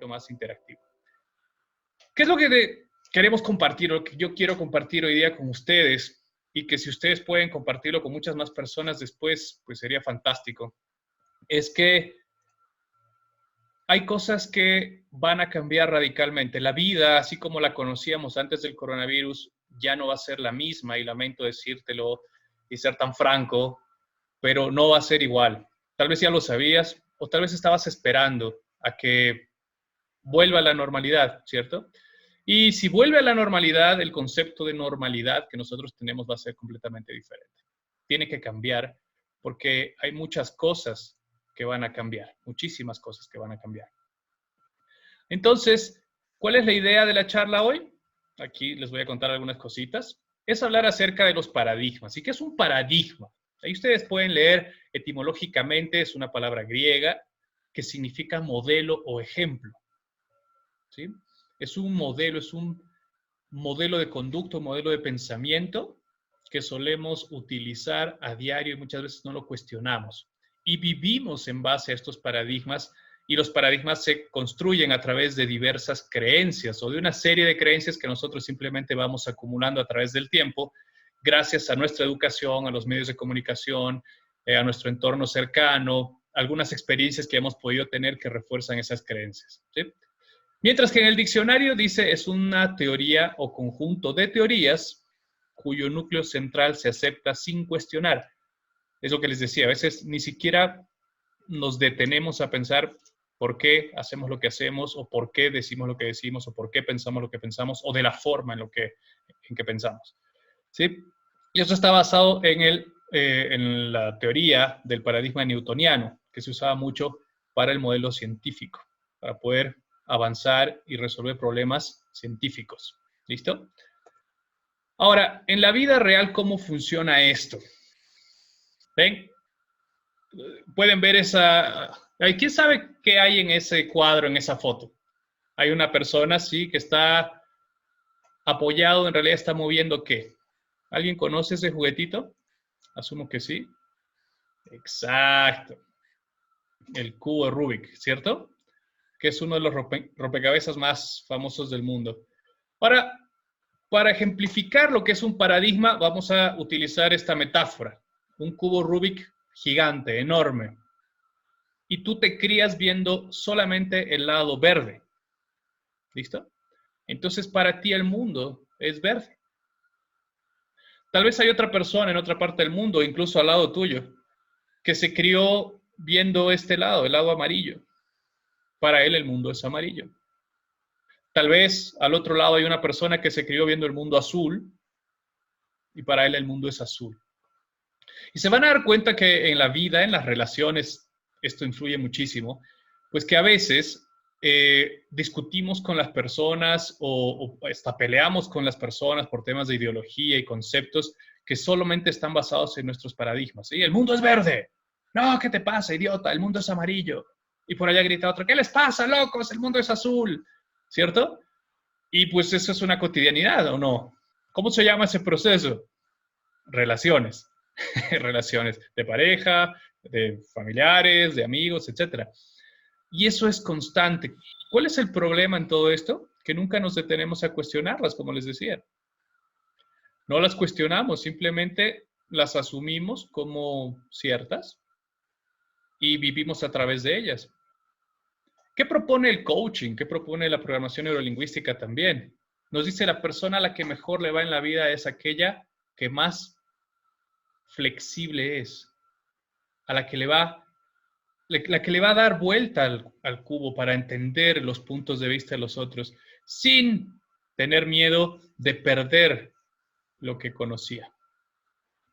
poquito más interactivo. ¿Qué es lo que queremos compartir, lo que yo quiero compartir hoy día con ustedes? Y que si ustedes pueden compartirlo con muchas más personas después, pues sería fantástico. Es que hay cosas que van a cambiar radicalmente. La vida, así como la conocíamos antes del coronavirus, ya no va a ser la misma, y lamento decírtelo y ser tan franco, pero no va a ser igual. Tal vez ya lo sabías o tal vez estabas esperando a que vuelva a la normalidad, ¿cierto? Y si vuelve a la normalidad, el concepto de normalidad que nosotros tenemos va a ser completamente diferente. Tiene que cambiar porque hay muchas cosas que van a cambiar, muchísimas cosas que van a cambiar. Entonces, ¿cuál es la idea de la charla hoy? Aquí les voy a contar algunas cositas. Es hablar acerca de los paradigmas. ¿Y qué es un paradigma? Ahí ustedes pueden leer etimológicamente, es una palabra griega que significa modelo o ejemplo. ¿Sí? Es un modelo de conducta, un modelo de pensamiento que solemos utilizar a diario y muchas veces no lo cuestionamos. Y vivimos en base a estos paradigmas, y los paradigmas se construyen a través de diversas creencias o de una serie de creencias que nosotros simplemente vamos acumulando a través del tiempo, gracias a nuestra educación, a los medios de comunicación, a nuestro entorno cercano, algunas experiencias que hemos podido tener que refuerzan esas creencias. ¿Sí? Mientras que en el diccionario dice es una teoría o conjunto de teorías cuyo núcleo central se acepta sin cuestionar. Es lo que les decía, a veces ni siquiera nos detenemos a pensar por qué hacemos lo que hacemos, o por qué decimos lo que decimos, o por qué pensamos lo que pensamos, o de la forma en que pensamos. ¿Sí? Y eso está basado en la teoría del paradigma newtoniano, que se usaba mucho para el modelo científico, para poder avanzar y resolver problemas científicos. ¿Listo? Ahora, en la vida real, ¿cómo funciona esto? ¿Ven? Pueden ver esa... ¿Quién sabe qué hay en ese cuadro, en esa foto? Hay una persona, sí, que está apoyado, en realidad está moviendo ¿qué? ¿Alguien conoce ese juguetito? Asumo que sí. Exacto. El cubo de Rubik, ¿cierto? Que es uno de los rompecabezas más famosos del mundo. Ahora, para ejemplificar lo que es un paradigma, vamos a utilizar esta metáfora. Un cubo Rubik gigante, enorme. Y tú te crías viendo solamente el lado verde. ¿Listo? Entonces, para ti el mundo es verde. Tal vez hay otra persona en otra parte del mundo, incluso al lado tuyo, que se crió viendo este lado, el lado amarillo. Para él el mundo es amarillo. Tal vez al otro lado hay una persona que se crió viendo el mundo azul, y para él el mundo es azul. Y se van a dar cuenta que en la vida, en las relaciones, esto influye muchísimo, pues que a veces discutimos con las personas o hasta peleamos con las personas por temas de ideología y conceptos que solamente están basados en nuestros paradigmas. ¿Sí? El mundo es verde. No, ¿qué te pasa, idiota? El mundo es amarillo. Y por allá grita otro, ¿qué les pasa, locos? El mundo es azul. ¿Cierto? Y pues eso es una cotidianidad, ¿o no? ¿Cómo se llama ese proceso? Relaciones. Relaciones de pareja, de familiares, de amigos, etc. Y eso es constante. ¿Cuál es el problema en todo esto? Que nunca nos detenemos a cuestionarlas, como les decía. No las cuestionamos, simplemente las asumimos como ciertas y vivimos a través de ellas. ¿Qué propone el coaching? ¿Qué propone la programación neurolingüística también? Nos dice la persona a la que mejor le va en la vida es aquella que más flexible es, a la que le va a dar vuelta al cubo para entender los puntos de vista de los otros, sin tener miedo de perder lo que conocía.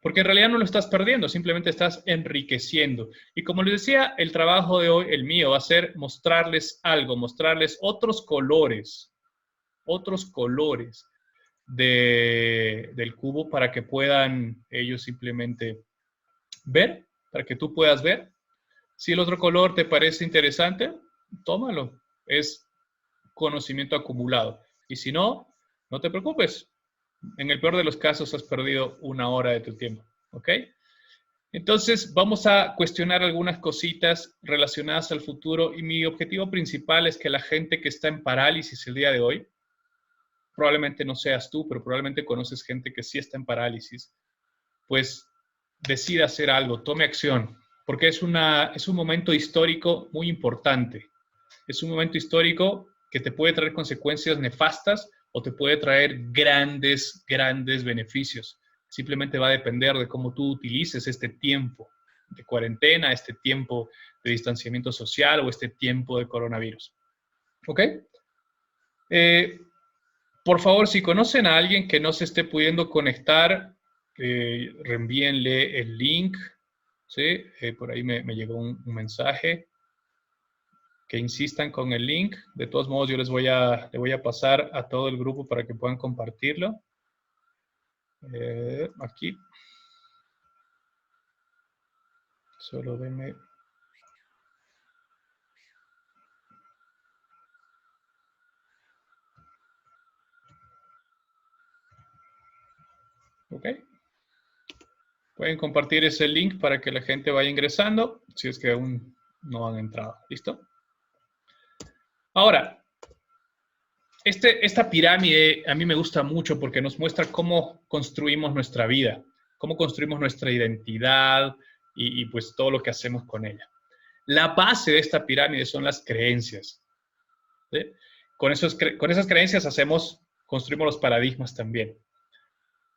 Porque en realidad no lo estás perdiendo, simplemente estás enriqueciendo. Y como les decía, el trabajo de hoy, el mío, va a ser mostrarles algo, mostrarles otros colores del cubo para que puedan ellos simplemente ver, para que tú puedas ver. Si el otro color te parece interesante, tómalo. Es conocimiento acumulado. Y si no, no te preocupes. En el peor de los casos has perdido 1 hora de tu tiempo. ¿Ok? Entonces, vamos a cuestionar algunas cositas relacionadas al futuro y mi objetivo principal es que la gente que está en parálisis el día de hoy, probablemente no seas tú, pero probablemente conoces gente que sí está en parálisis, pues decida hacer algo, tome acción, porque es un momento histórico muy importante. Es un momento histórico que te puede traer consecuencias nefastas o te puede traer grandes, grandes beneficios. Simplemente va a depender de cómo tú utilices este tiempo de cuarentena, este tiempo de distanciamiento social o este tiempo de coronavirus. ¿Ok? Por favor, si conocen a alguien que no se esté pudiendo conectar, reenvíenle el link. ¿Sí? Por ahí me llegó un mensaje. Que insistan con el link. De todos modos, yo le voy a pasar a todo el grupo para que puedan compartirlo. Aquí. Solo denme. Ok. Pueden compartir ese link para que la gente vaya ingresando, si es que aún no han entrado. ¿Listo? Ahora, esta pirámide a mí me gusta mucho porque nos muestra cómo construimos nuestra vida, cómo construimos nuestra identidad y pues todo lo que hacemos con ella. La base de esta pirámide son las creencias. ¿Sí? Con esas creencias construimos los paradigmas también.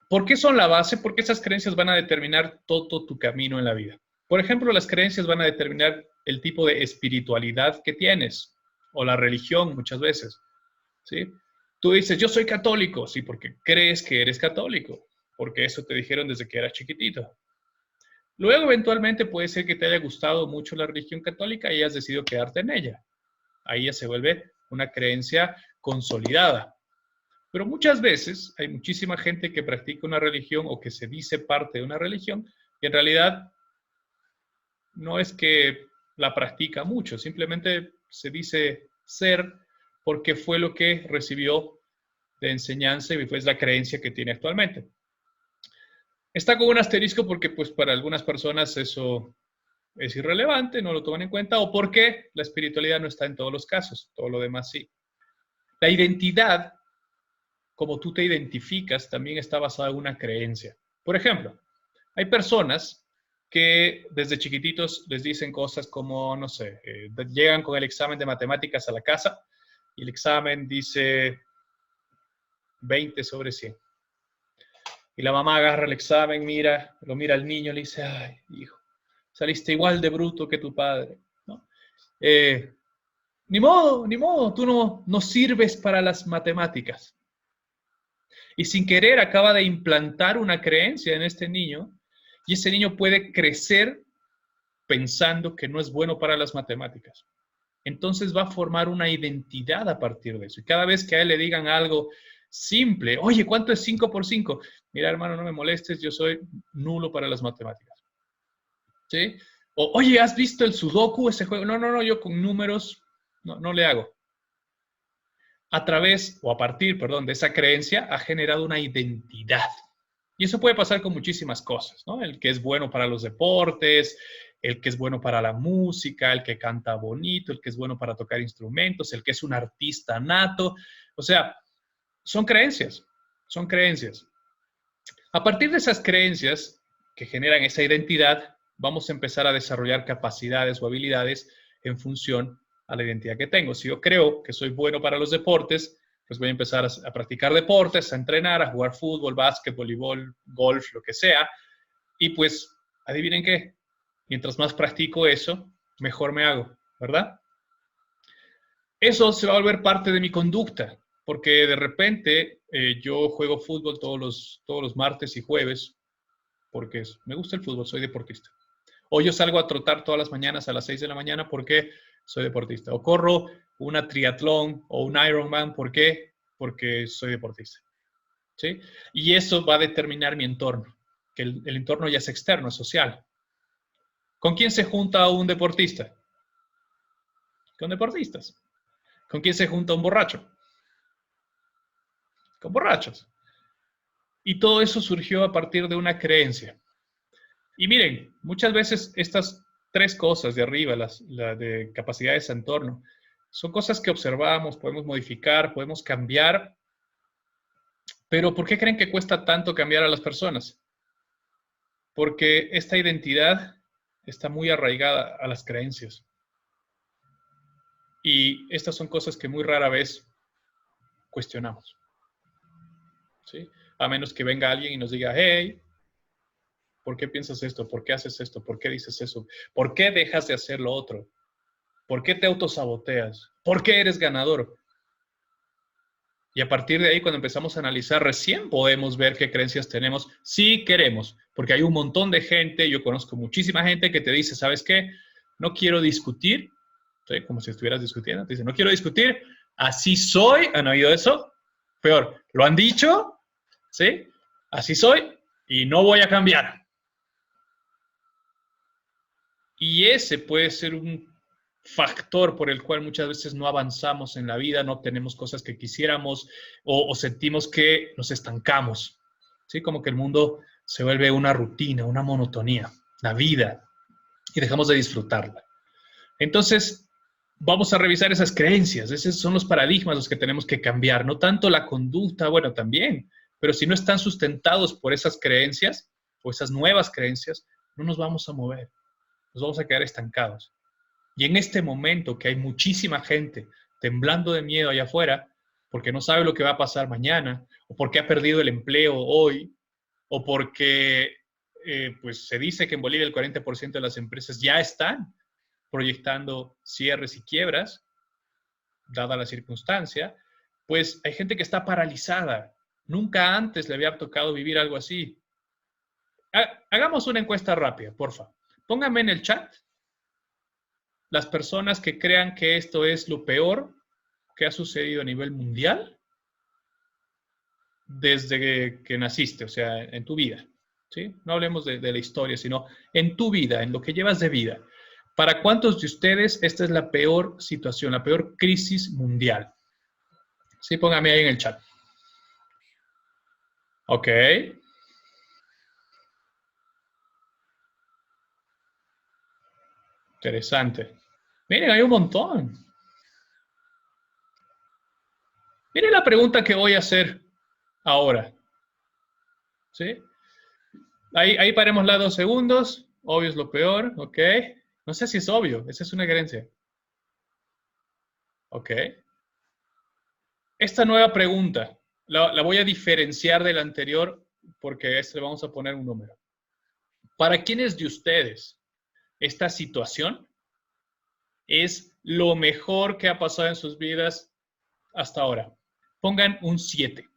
¿Por qué son la base? Porque esas creencias van a determinar todo tu camino en la vida. Por ejemplo, las creencias van a determinar el tipo de espiritualidad que tienes o la religión muchas veces. ¿Sí? Tú dices, yo soy católico, sí, porque crees que eres católico, porque eso te dijeron desde que eras chiquitito. Luego, eventualmente, puede ser que te haya gustado mucho la religión católica y hayas decidido quedarte en ella. Ahí ya se vuelve una creencia consolidada. Pero muchas veces hay muchísima gente que practica una religión o que se dice parte de una religión y en realidad no es que la practica mucho, simplemente se dice ser porque fue lo que recibió de enseñanza y fue la creencia que tiene actualmente. Está con un asterisco porque pues para algunas personas eso es irrelevante, no lo toman en cuenta, o porque la espiritualidad no está en todos los casos, todo lo demás sí. La identidad, como tú te identificas, también está basada en una creencia. Por ejemplo, hay personas que desde chiquititos les dicen cosas como, no sé, llegan con el examen de matemáticas a la casa y el examen dice 20 sobre 100. Y la mamá agarra el examen, lo mira al niño y le dice, ay, hijo, saliste igual de bruto que tu padre. ¿No? Ni modo, tú no sirves para las matemáticas. Y sin querer acaba de implantar una creencia en este niño y ese niño puede crecer pensando que no es bueno para las matemáticas. Entonces va a formar una identidad a partir de eso. Y cada vez que a él le digan algo simple, oye, ¿cuánto es 5 por 5? Mira, hermano, no me molestes, yo soy nulo para las matemáticas. ¿Sí? O, oye, ¿has visto el Sudoku, ese juego? No, yo con números no le hago. A través, o a partir, perdón, de esa creencia, ha generado una identidad. Y eso puede pasar con muchísimas cosas, ¿no? El que es bueno para los deportes, el que es bueno para la música, el que canta bonito, el que es bueno para tocar instrumentos, el que es un artista nato. O sea, son creencias, son creencias. A partir de esas creencias que generan esa identidad, vamos a empezar a desarrollar capacidades o habilidades en función a la identidad que tengo. Si yo creo que soy bueno para los deportes, pues voy a empezar a practicar deportes, a entrenar, a jugar fútbol, básquet, voleibol, golf, lo que sea. Y pues, adivinen qué, mientras más practico eso, mejor me hago, ¿verdad? Eso se va a volver parte de mi conducta, porque de repente yo juego fútbol todos los martes y jueves, porque me gusta el fútbol, soy deportista. O yo salgo a trotar todas las mañanas a las 6 de la mañana porque soy deportista. O corro una triatlón o un Ironman, ¿por qué? Porque soy deportista. ¿Sí? Y eso va a determinar mi entorno, que el entorno ya es externo, es social. ¿Con quién se junta un deportista? Con deportistas. ¿Con quién se junta un borracho? Con borrachos. Y todo eso surgió a partir de una creencia. Y miren, muchas veces estas tres cosas de arriba, la de capacidades de entorno, son cosas que observamos, podemos modificar, podemos cambiar, pero ¿por qué creen que cuesta tanto cambiar a las personas? Porque esta identidad está muy arraigada a las creencias. Y estas son cosas que muy rara vez cuestionamos. ¿Sí? A menos que venga alguien y nos diga, hey, ¿por qué piensas esto? ¿Por qué haces esto? ¿Por qué dices eso? ¿Por qué dejas de hacer lo otro? ¿Por qué te autosaboteas? ¿Por qué eres ganador? Y a partir de ahí, cuando empezamos a analizar, recién podemos ver qué creencias tenemos, si queremos, porque hay un montón de gente, yo conozco muchísima gente que te dice, ¿sabes qué? No quiero discutir, ¿sí? Como si estuvieras discutiendo, te dice, no quiero discutir, así soy, ¿han oído eso? Peor, lo han dicho, ¿sí? Así soy y no voy a cambiar. Y ese puede ser un factor por el cual muchas veces no avanzamos en la vida, no obtenemos cosas que quisiéramos o sentimos que nos estancamos. ¿Sí? Como que el mundo se vuelve una rutina, una monotonía, la vida, y dejamos de disfrutarla. Entonces, vamos a revisar esas creencias. Esos son los paradigmas los que tenemos que cambiar. No tanto la conducta, bueno, también, pero si no están sustentados por esas creencias o esas nuevas creencias, no nos vamos a mover. Nos vamos a quedar estancados. Y en este momento que hay muchísima gente temblando de miedo allá afuera, porque no sabe lo que va a pasar mañana, o porque ha perdido el empleo hoy, o porque pues se dice que en Bolivia el 40% de las empresas ya están proyectando cierres y quiebras, dada la circunstancia, pues hay gente que está paralizada. Nunca antes le había tocado vivir algo así. Hagamos una encuesta rápida, porfa. Pónganme en el chat las personas que crean que esto es lo peor que ha sucedido a nivel mundial desde que naciste, o sea, en tu vida. ¿Sí? No hablemos de la historia, sino en tu vida, en lo que llevas de vida. ¿Para cuántos de ustedes esta es la peor situación, la peor crisis mundial? Sí, póngame ahí en el chat. Ok. Interesante. Miren, hay un montón. Miren la pregunta que voy a hacer ahora. ¿Sí? Ahí parémosla 2 segundos. Obvio es lo peor, ¿ok? No sé si es obvio, esa es una creencia. ¿Ok? Esta nueva pregunta la voy a diferenciar de la anterior porque a este le vamos a poner un número. ¿Para quiénes de ustedes esta situación es lo mejor que ha pasado en sus vidas hasta ahora? Pongan un 7.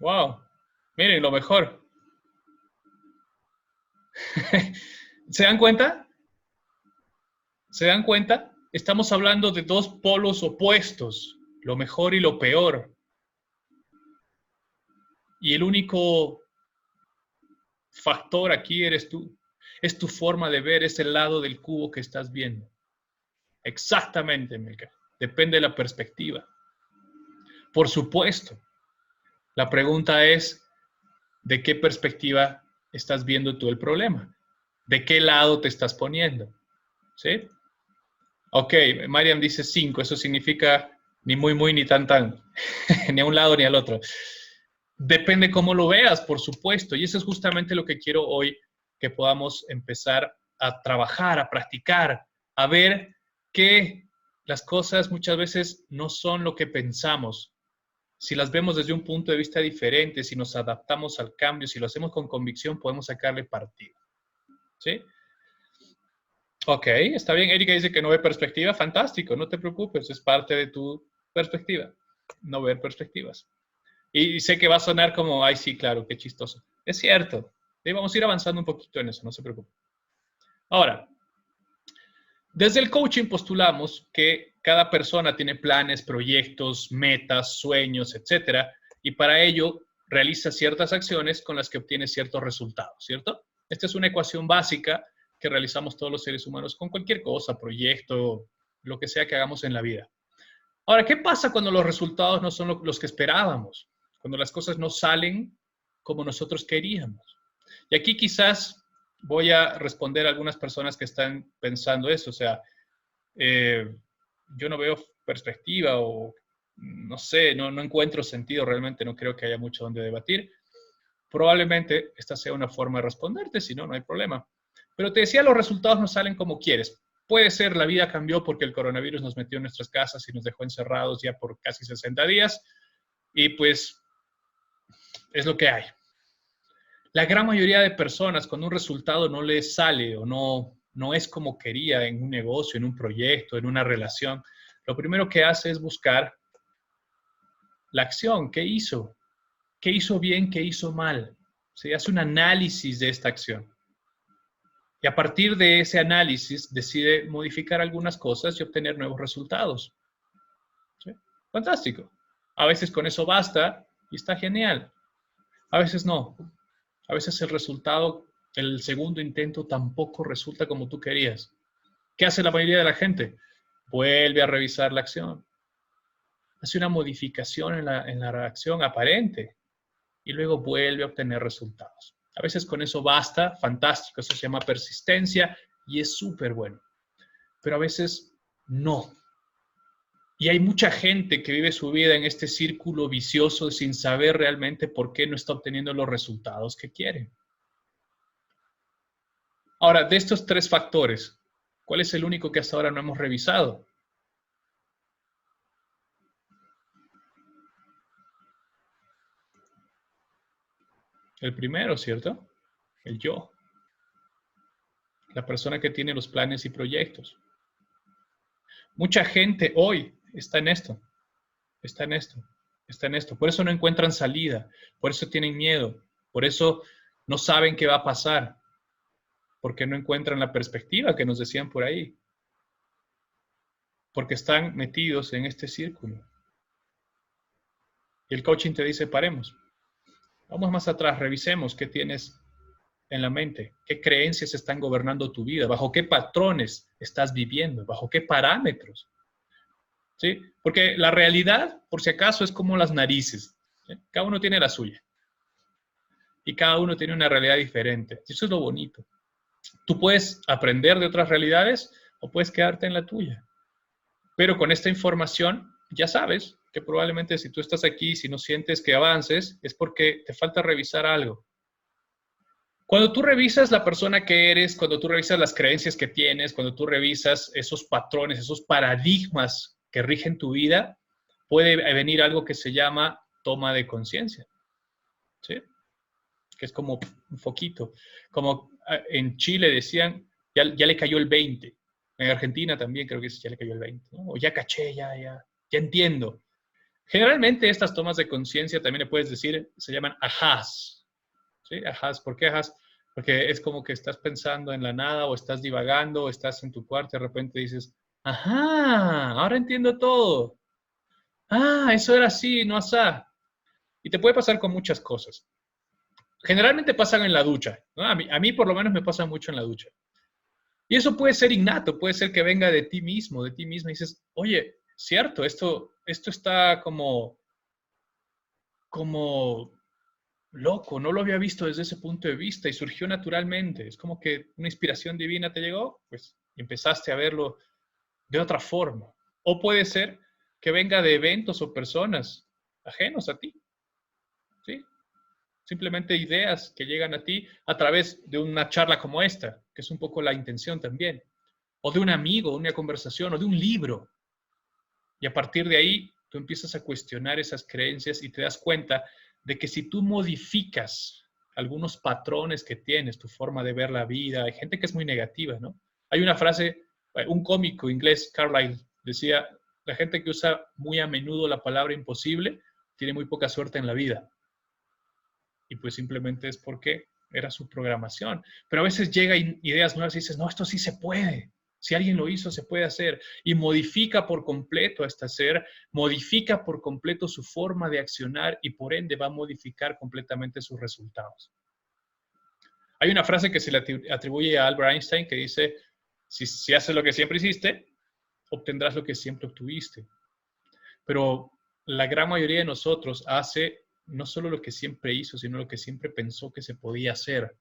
Wow, miren, lo mejor. ¿Se dan cuenta? ¿Se dan cuenta? Estamos hablando de dos polos opuestos, lo mejor y lo peor. Y el único factor aquí eres tú. Es tu forma de ver ese lado del cubo que estás viendo. Exactamente, Milka. Depende de la perspectiva. Por supuesto, la pregunta es, ¿de qué perspectiva estás viendo tú el problema? ¿De qué lado te estás poniendo? ¿Sí? Ok, Mariam dice 5, eso significa ni muy, muy, ni tan, tan, ni a un lado ni al otro. Depende cómo lo veas, por supuesto, y eso es justamente lo que quiero hoy, que podamos empezar a trabajar, a practicar, a ver que las cosas muchas veces no son lo que pensamos. Si las vemos desde un punto de vista diferente, si nos adaptamos al cambio, si lo hacemos con convicción, podemos sacarle partido. ¿Sí? Ok, está bien. Erika dice que no ve perspectiva. Fantástico, no te preocupes, es parte de tu perspectiva, no ver perspectivas. Y sé que va a sonar como, ay, sí, claro, qué chistoso. Es cierto. Sí, vamos a ir avanzando un poquito en eso, no se preocupe. Ahora, desde el coaching postulamos que cada persona tiene planes, proyectos, metas, sueños, etcétera, y para ello realiza ciertas acciones con las que obtiene ciertos resultados, ¿cierto? Esta es una ecuación básica que realizamos todos los seres humanos con cualquier cosa, proyecto, lo que sea que hagamos en la vida. Ahora, ¿qué pasa cuando los resultados no son los que esperábamos? cuando las cosas no salen como nosotros queríamos. Y aquí quizás voy a responder a algunas personas que están pensando eso, o sea, yo no veo perspectiva o no sé, no encuentro sentido realmente, no creo que haya mucho donde debatir. Probablemente esta sea una forma de responderte, si no, no hay problema. Pero te decía, los resultados no salen como quieres. Puede ser, la vida cambió porque el coronavirus nos metió en nuestras casas y nos dejó encerrados ya por casi 60 días. Y pues es lo que hay. La gran mayoría de personas, cuando un resultado no les sale o no es como quería en un negocio, en un proyecto, en una relación, lo primero que hace es buscar la acción. ¿Qué hizo? ¿Qué hizo bien? ¿Qué hizo mal? Se hace un análisis de esta acción. Y a partir de ese análisis decide modificar algunas cosas y obtener nuevos resultados. ¿Sí? Fantástico. A veces con eso basta y está genial. A veces no. A veces el resultado, el segundo intento tampoco resulta como tú querías. ¿Qué hace la mayoría de la gente? Vuelve a revisar la acción. Hace una modificación en la reacción aparente y luego vuelve a obtener resultados. A veces con eso basta, fantástico, eso se llama persistencia y es súper bueno. Pero a veces no. Y hay mucha gente que vive su vida en este círculo vicioso sin saber realmente por qué no está obteniendo los resultados que quiere. Ahora, de estos tres factores, ¿cuál es el único que hasta ahora no hemos revisado? El primero, ¿cierto? El yo. La persona que tiene los planes y proyectos. Mucha gente hoy está en esto, está en esto, está en esto. Por eso no encuentran salida, por eso tienen miedo, por eso no saben qué va a pasar, porque no encuentran la perspectiva que nos decían por ahí, porque están metidos en este círculo. Y el coaching te dice, paremos, vamos más atrás, revisemos qué tienes en la mente, qué creencias están gobernando tu vida, bajo qué patrones estás viviendo, bajo qué parámetros. ¿Sí? Porque la realidad, por si acaso, es como las narices. ¿Sí? Cada uno tiene la suya. Y cada uno tiene una realidad diferente. Y eso es lo bonito. Tú puedes aprender de otras realidades o puedes quedarte en la tuya. Pero con esta información ya sabes que probablemente si tú estás aquí, si no sientes que avances, es porque te falta revisar algo. Cuando tú revisas la persona que eres, cuando tú revisas las creencias que tienes, cuando tú revisas esos patrones, esos paradigmas que rigen tu vida, puede venir algo que se llama toma de conciencia, ¿sí? Que es como un foquito. Como en Chile decían, ya le cayó el 20. En Argentina también creo que ya le cayó el 20, ¿no? O ya caché, ya entiendo. Generalmente estas tomas de conciencia también le puedes decir, se llaman ajás. ¿Sí? Ajás. ¿Por qué ajás? Porque es como que estás pensando en la nada o estás divagando o estás en tu cuarto y de repente dices, ajá, ahora entiendo todo. Ah, eso era así, no asá. Y te puede pasar con muchas cosas. Generalmente pasan en la ducha, ¿no? A mí por lo menos me pasa mucho en la ducha. Y eso puede ser innato, puede ser que venga de ti mismo, de ti misma. Y dices, oye, cierto, esto está como loco, no lo había visto desde ese punto de vista y surgió naturalmente. Es como que una inspiración divina te llegó, pues empezaste a verlo de otra forma. O puede ser que venga de eventos o personas ajenos a ti, ¿sí? Simplemente ideas que llegan a ti a través de una charla como esta, que es un poco la intención también. O de un amigo, una conversación, o de un libro. Y a partir de ahí, tú empiezas a cuestionar esas creencias y te das cuenta de que si tú modificas algunos patrones que tienes, tu forma de ver la vida, hay gente que es muy negativa, ¿no? Hay una frase, un cómico inglés, Carlyle, decía, la gente que usa muy a menudo la palabra imposible tiene muy poca suerte en la vida. Y pues simplemente es porque era su programación. Pero a veces llega ideas nuevas y dices, no, esto sí se puede. Si alguien lo hizo, se puede hacer. Y modifica por completo a este ser, modifica por completo su forma de accionar y por ende va a modificar completamente sus resultados. Hay una frase que se le atribuye a Albert Einstein que dice, si haces lo que siempre hiciste, obtendrás lo que siempre obtuviste. Pero la gran mayoría de nosotros hace no solo lo que siempre hizo, sino lo que siempre pensó que se podía hacer.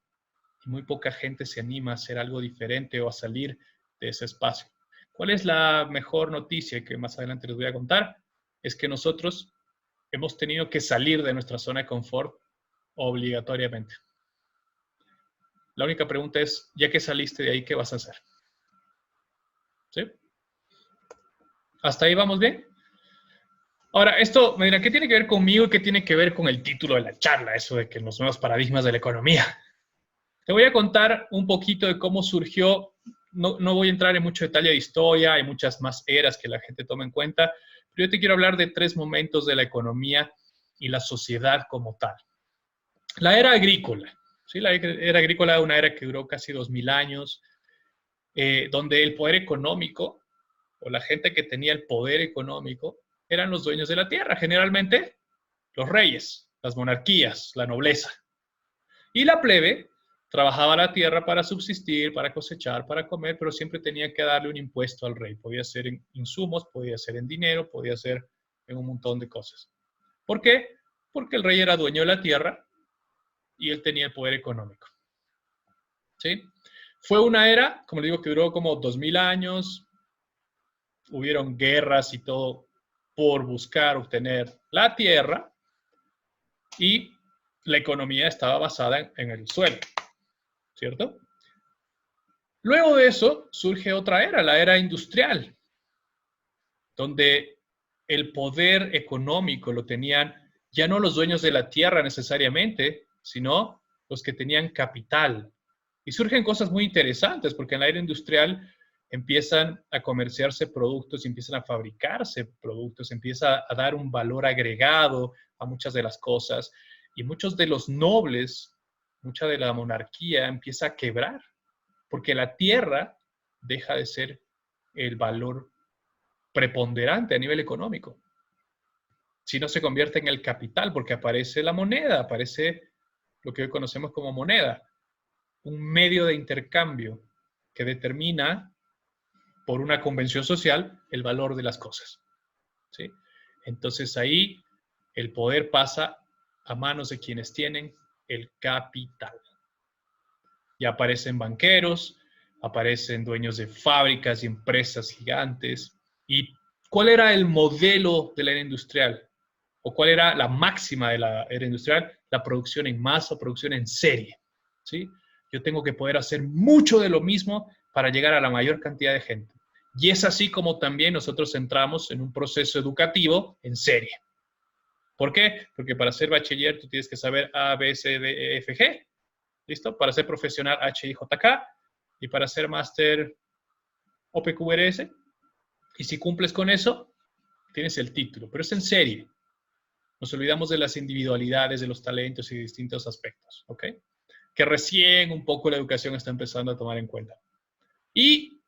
Y muy poca gente se anima a hacer algo diferente o a salir de ese espacio. ¿Cuál es la mejor noticia que más adelante les voy a contar? Es que nosotros hemos tenido que salir de nuestra zona de confort obligatoriamente. La única pregunta es, ya que saliste de ahí, ¿qué vas a hacer? ¿Sí? ¿Hasta ahí vamos bien? Ahora, esto, me dirán, ¿qué tiene que ver conmigo y qué tiene que ver con el título de la charla? Eso de que los nuevos paradigmas de la economía. Te voy a contar un poquito de cómo surgió. No voy a entrar en mucho detalle de historia, hay muchas más eras que la gente toma en cuenta, pero yo te quiero hablar de 3 momentos de la economía y la sociedad como tal. La era agrícola. ¿Sí? La era agrícola es una era que duró casi 2000 años, donde el poder económico, o la gente que tenía el poder económico, eran los dueños de la tierra, generalmente los reyes, las monarquías, la nobleza. Y la plebe trabajaba la tierra para subsistir, para cosechar, para comer, pero siempre tenía que darle un impuesto al rey. Podía ser en insumos, podía ser en dinero, podía ser en un montón de cosas. ¿Por qué? Porque el rey era dueño de la tierra y él tenía el poder económico. ¿Sí? Fue una era, como le digo, que duró como 2000 años. Hubieron guerras y todo por buscar obtener la tierra y la economía estaba basada en el suelo, ¿cierto? Luego de eso surge otra era, la era industrial, donde el poder económico lo tenían ya no los dueños de la tierra necesariamente, sino los que tenían capital. Y surgen cosas muy interesantes, porque en la era industrial empiezan a comerciarse productos, empiezan a fabricarse productos, empieza a dar un valor agregado a muchas de las cosas, y muchos de los nobles, mucha de la monarquía empieza a quebrar, porque la tierra deja de ser el valor preponderante a nivel económico, si no se convierte en el capital, porque aparece la moneda, aparece lo que hoy conocemos como moneda, un medio de intercambio que determina por una convención social el valor de las cosas. ¿Sí? Entonces ahí el poder pasa a manos de quienes tienen el capital. Ya aparecen banqueros, aparecen dueños de fábricas y empresas gigantes. ¿Y cuál era el modelo de la era industrial? ¿O cuál era la máxima de la era industrial? La producción en masa, producción en serie. ¿Sí? Yo tengo que poder hacer mucho de lo mismo para llegar a la mayor cantidad de gente. Y es así como también nosotros entramos en un proceso educativo en serie. ¿Por qué? Porque para ser bachiller tú tienes que saber A, B, C, D, E, F, G. ¿Listo? Para ser profesional H, I, J, K. Y para ser máster O, P, Q, R, S. Y si cumples con eso, tienes el título. Pero es en serie. Nos olvidamos de las individualidades, de los talentos y distintos aspectos. ¿Ok? Que recién un poco la educación está empezando a tomar en cuenta. Y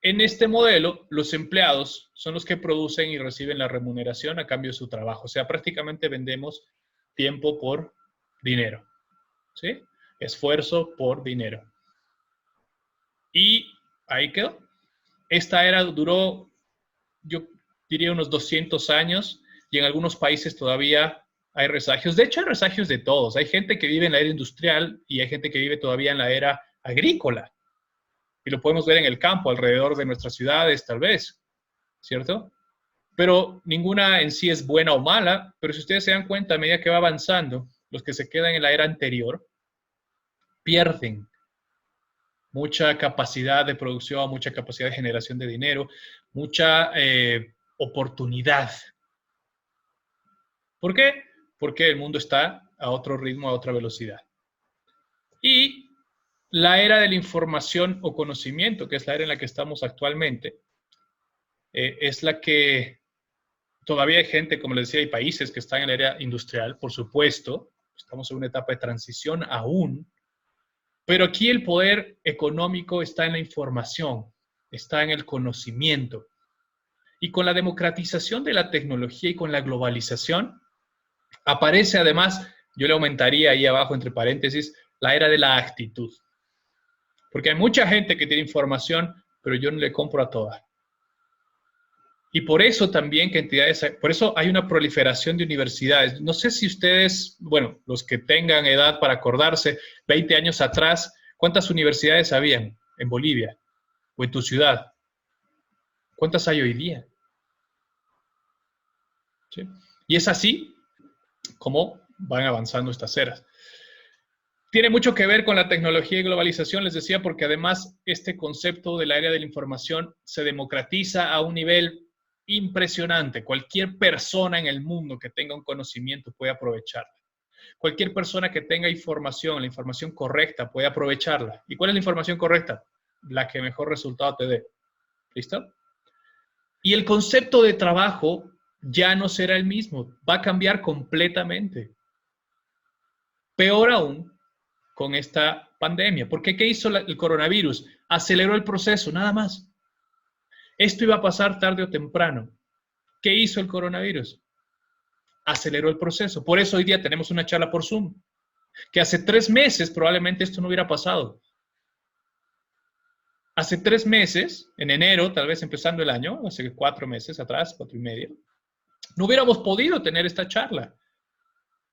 en este modelo, los empleados son los que producen y reciben la remuneración a cambio de su trabajo. O sea, prácticamente vendemos tiempo por dinero. ¿Sí? Esfuerzo por dinero. Y ahí quedó. Esta era duró, yo diría, unos 200 años y en algunos países todavía hay resagios. De hecho, hay resagios de todos. Hay gente que vive en la era industrial y hay gente que vive todavía en la era agrícola. Y lo podemos ver en el campo, alrededor de nuestras ciudades, tal vez, ¿cierto? Pero ninguna en sí es buena o mala, pero si ustedes se dan cuenta, a medida que va avanzando, los que se quedan en la era anterior pierden mucha capacidad de producción, mucha capacidad de generación de dinero, mucha oportunidad. ¿Por qué? Porque el mundo está a otro ritmo, a otra velocidad. Y la era de la información o conocimiento, que es la era en la que estamos actualmente, es la que todavía hay gente, como les decía, hay países que están en la era industrial, por supuesto, estamos en una etapa de transición aún, pero aquí el poder económico está en la información, está en el conocimiento. Y con la democratización de la tecnología y con la globalización, aparece además, yo le aumentaría ahí abajo entre paréntesis, la era de la actitud. Porque hay mucha gente que tiene información, pero yo no le compro a toda. Y por eso también que entidades, por eso hay una proliferación de universidades. No sé si ustedes, bueno, los que tengan edad para acordarse, 20 años atrás, ¿cuántas universidades habían en Bolivia o en tu ciudad? ¿Cuántas hay hoy día? ¿Sí? Y es así como van avanzando estas eras. Tiene mucho que ver con la tecnología y globalización, les decía, porque además este concepto del área de la información se democratiza a un nivel impresionante. Cualquier persona en el mundo que tenga un conocimiento puede aprovecharla. Cualquier persona que tenga información, la información correcta, puede aprovecharla. ¿Y cuál es la información correcta? La que mejor resultado te dé. ¿Listo? Y el concepto de trabajo ya no será el mismo, va a cambiar completamente. Peor aún con esta pandemia. Porque ¿qué hizo el coronavirus? Aceleró el proceso, nada más. Esto iba a pasar tarde o temprano. ¿Qué hizo el coronavirus? Aceleró el proceso. Por eso hoy día tenemos una charla por Zoom. Que hace 3 meses probablemente esto no hubiera pasado. Hace 3 meses, en enero, tal vez empezando el año, hace 4 meses atrás, 4 y medio, no hubiéramos podido tener esta charla.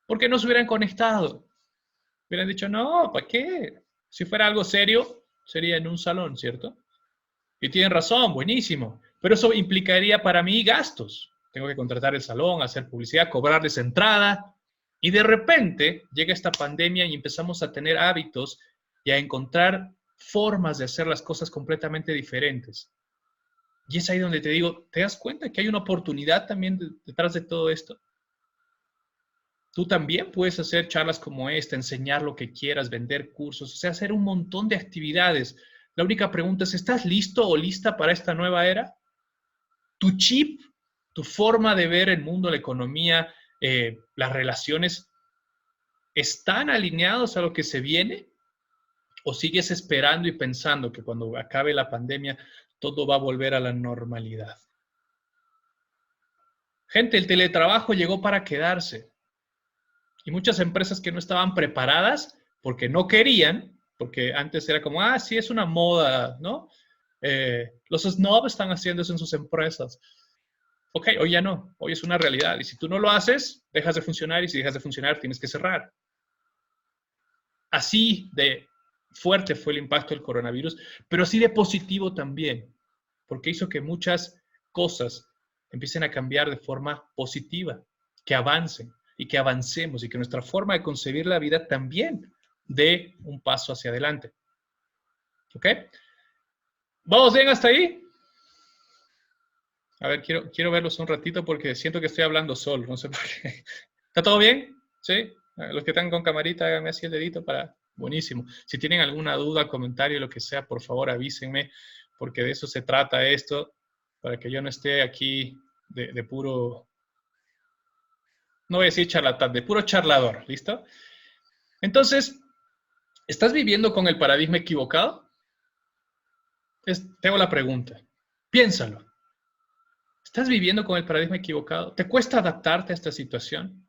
Porque no se hubieran conectado. Hubieran dicho, no, ¿para qué? Si fuera algo serio, sería en un salón, ¿cierto? Y tienen razón, buenísimo. Pero eso implicaría para mí gastos. Tengo que contratar el salón, hacer publicidad, cobrarles entrada. Y de repente llega esta pandemia y empezamos a tener hábitos y a encontrar formas de hacer las cosas completamente diferentes. Y es ahí donde te digo, ¿te das cuenta que hay una oportunidad también detrás de todo esto? Tú también puedes hacer charlas como esta, enseñar lo que quieras, vender cursos, o sea, hacer un montón de actividades. La única pregunta es, ¿estás listo o lista para esta nueva era? ¿Tu chip, tu forma de ver el mundo, la economía, las relaciones, están alineados a lo que se viene? ¿O sigues esperando y pensando que cuando acabe la pandemia todo va a volver a la normalidad? Gente, el teletrabajo llegó para quedarse. Y muchas empresas que no estaban preparadas porque no querían, porque antes era como, ah, sí, es una moda, ¿no? Los snobs están haciendo eso en sus empresas. Ok, hoy ya no, hoy es una realidad. Y si tú no lo haces, dejas de funcionar y si dejas de funcionar, tienes que cerrar. Así de fuerte fue el impacto del coronavirus, pero así de positivo también, porque hizo que muchas cosas empiecen a cambiar de forma positiva, que avancen y que avancemos y que nuestra forma de concebir la vida también dé un paso hacia adelante. ¿Ok? ¿Vamos bien hasta ahí? A ver, quiero verlos un ratito porque siento que estoy hablando solo, no sé por qué. ¿Está todo bien? ¿Sí? Los que están con camarita, háganme así el dedito para... Buenísimo. Si tienen alguna duda, comentario, lo que sea, por favor avísenme, porque de eso se trata esto, para que yo no esté aquí de puro... No voy a decir charlatán, de puro charlador, ¿listo? Entonces, ¿estás viviendo con el paradigma equivocado? Tengo la pregunta. Piénsalo. ¿Estás viviendo con el paradigma equivocado? ¿Te cuesta adaptarte a esta situación?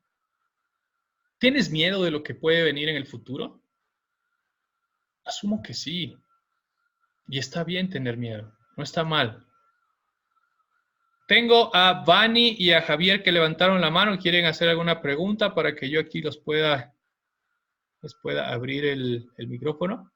¿Tienes miedo de lo que puede venir en el futuro? Asumo que sí. Y está bien tener miedo. No está mal. Tengo a Vani y a Javier que levantaron la mano. ¿Quieren hacer alguna pregunta para que yo aquí les pueda abrir el micrófono?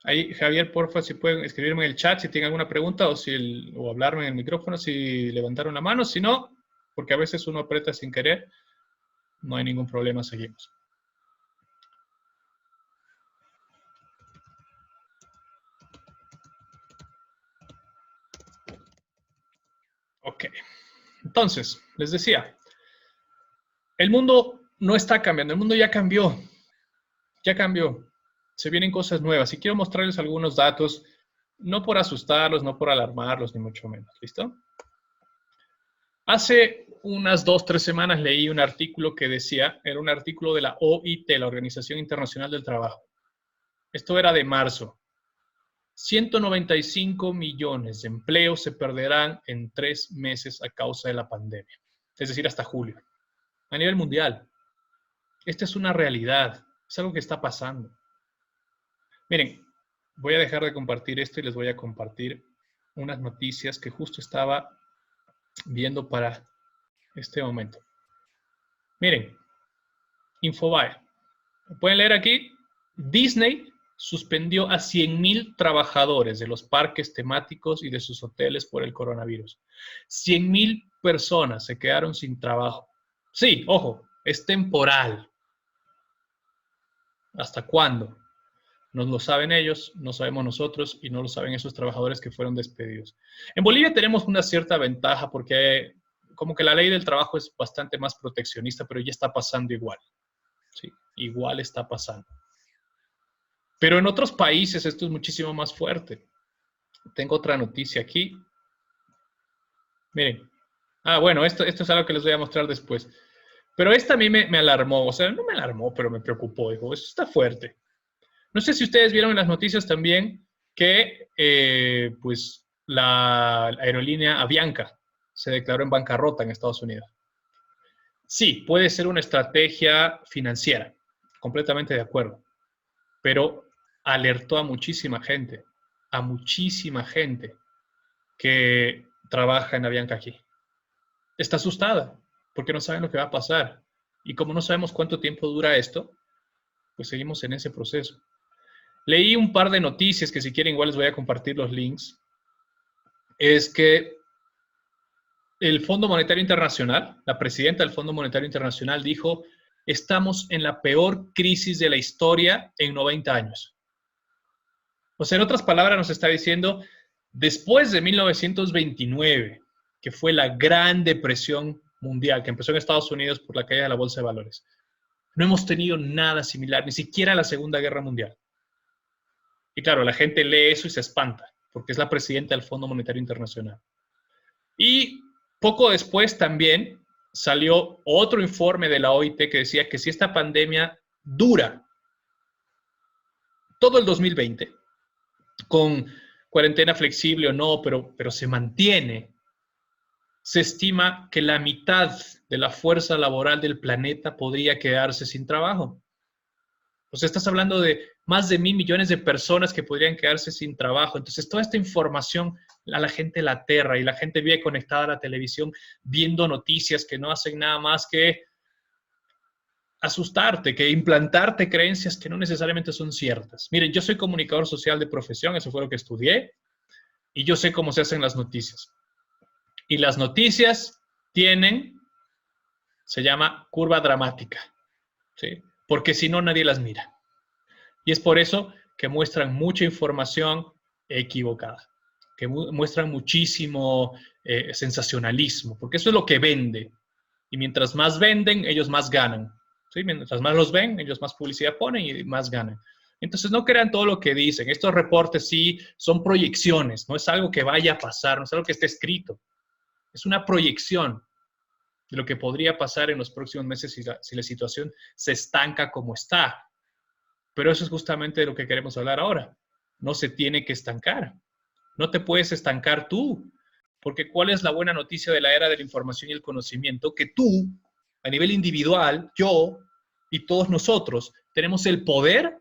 Ahí, Javier, porfa, si pueden escribirme en el chat si tienen alguna pregunta o hablarme en el micrófono si levantaron la mano. Si no, porque a veces uno aprieta sin querer, no hay ningún problema, seguimos. Ok, entonces, les decía, el mundo no está cambiando, el mundo ya cambió, se vienen cosas nuevas y quiero mostrarles algunos datos, no por asustarlos, no por alarmarlos, ni mucho menos, ¿listo? Hace unas 2, 3 semanas leí un artículo que decía, era un artículo de la OIT, la Organización Internacional del Trabajo. Esto era de marzo. 195 millones de empleos se perderán en 3 meses a causa de la pandemia, es decir, hasta julio, a nivel mundial. Esta es una realidad, es algo que está pasando. Miren, voy a dejar de compartir esto y les voy a compartir unas noticias que justo estaba viendo para este momento. Miren, Infobae. Pueden leer aquí, Disney suspendió a 100,000 trabajadores de los parques temáticos y de sus hoteles por el coronavirus. 100,000 personas se quedaron sin trabajo. Sí, ojo, es temporal. ¿Hasta cuándo? No lo saben ellos, no sabemos nosotros y no lo saben esos trabajadores que fueron despedidos. En Bolivia tenemos una cierta ventaja porque como que la ley del trabajo es bastante más proteccionista, pero ya está pasando igual. ¿Sí? Igual está pasando. Pero en otros países esto es muchísimo más fuerte. Tengo otra noticia aquí. Miren. Bueno, esto es algo que les voy a mostrar después. Pero esta a mí me alarmó. O sea, no me alarmó, pero me preocupó. Dijo, eso está fuerte. No sé si ustedes vieron en las noticias también que pues la aerolínea Avianca se declaró en bancarrota en Estados Unidos. Sí, puede ser una estrategia financiera, completamente de acuerdo, pero alertó a muchísima gente que trabaja en Avianca aquí. Está asustada porque no saben lo que va a pasar. Y como no sabemos cuánto tiempo dura esto, pues seguimos en ese proceso. Leí un par de noticias que si quieren igual les voy a compartir los links. Es que el Fondo Monetario Internacional, la presidenta del Fondo Monetario Internacional dijo, estamos en la peor crisis de la historia en 90 años. O sea, en otras palabras nos está diciendo, después de 1929, que fue la Gran Depresión Mundial, que empezó en Estados Unidos por la caída de la Bolsa de Valores, no hemos tenido nada similar, ni siquiera la Segunda Guerra Mundial. Y claro, la gente lee eso y se espanta, porque es la presidenta del Fondo Monetario Internacional. Y poco después también salió otro informe de la OIT que decía que si esta pandemia dura todo el 2020, con cuarentena flexible o no, pero se mantiene, se estima que la mitad de la fuerza laboral del planeta podría quedarse sin trabajo. O sea, estás hablando de más de 1,000 millones de personas que podrían quedarse sin trabajo. Entonces, toda esta información a la gente la aterra y la gente vive conectada a la televisión viendo noticias que no hacen nada más que asustarte, que implantarte creencias que no necesariamente son ciertas. Miren, yo soy comunicador social de profesión, eso fue lo que estudié, y yo sé cómo se hacen las noticias. Y las noticias se llama curva dramática, ¿sí? Porque si no, nadie las mira. Y es por eso que muestran mucha información equivocada, que muestran muchísimo sensacionalismo, porque eso es lo que vende. Y mientras más venden, ellos más ganan. ¿Sí? Mientras más los ven, ellos más publicidad ponen y más ganan. Entonces no crean todo lo que dicen. Estos reportes sí son proyecciones, no es algo que vaya a pasar, no es algo que esté escrito. Es una proyección de lo que podría pasar en los próximos meses si la situación se estanca como está. Pero eso es justamente de lo que queremos hablar ahora. No se tiene que estancar. No te puedes estancar tú. Porque ¿cuál es la buena noticia de la era de la información y el conocimiento? Que tú, a nivel individual, yo y todos nosotros, tenemos el poder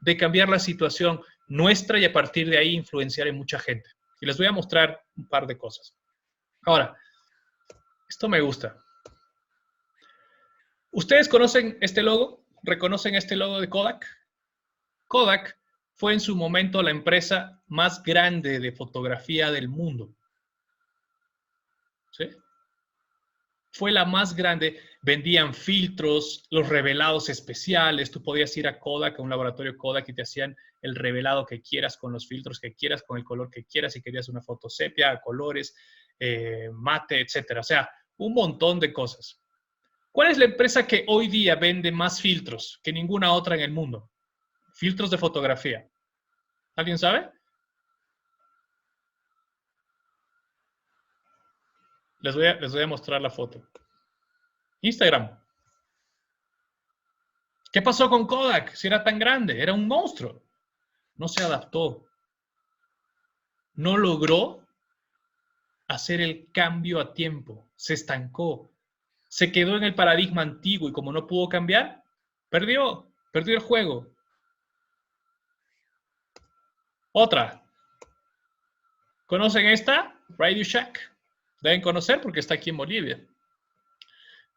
de cambiar la situación nuestra y a partir de ahí influenciar en mucha gente. Y les voy a mostrar un par de cosas. Ahora, esto me gusta. ¿Ustedes conocen este logo? ¿Reconocen este logo de Kodak? Kodak fue en su momento la empresa más grande de fotografía del mundo. ¿Sí? Fue la más grande. Vendían filtros, los revelados especiales. Tú podías ir a Kodak, a un laboratorio Kodak, y te hacían el revelado que quieras, con los filtros que quieras, con el color que quieras, si querías una foto sepia, colores, mate, etc. O sea, un montón de cosas. ¿Cuál es la empresa que hoy día vende más filtros que ninguna otra en el mundo? Filtros de fotografía. ¿Alguien sabe? Les voy a mostrar la foto. Instagram. ¿Qué pasó con Kodak? Si era tan grande, era un monstruo. No se adaptó. No logró hacer el cambio a tiempo. Se estancó. Se quedó en el paradigma antiguo y como no pudo cambiar, Perdió el juego. Otra. ¿Conocen esta? Radio Shack. Deben conocer porque está aquí en Bolivia.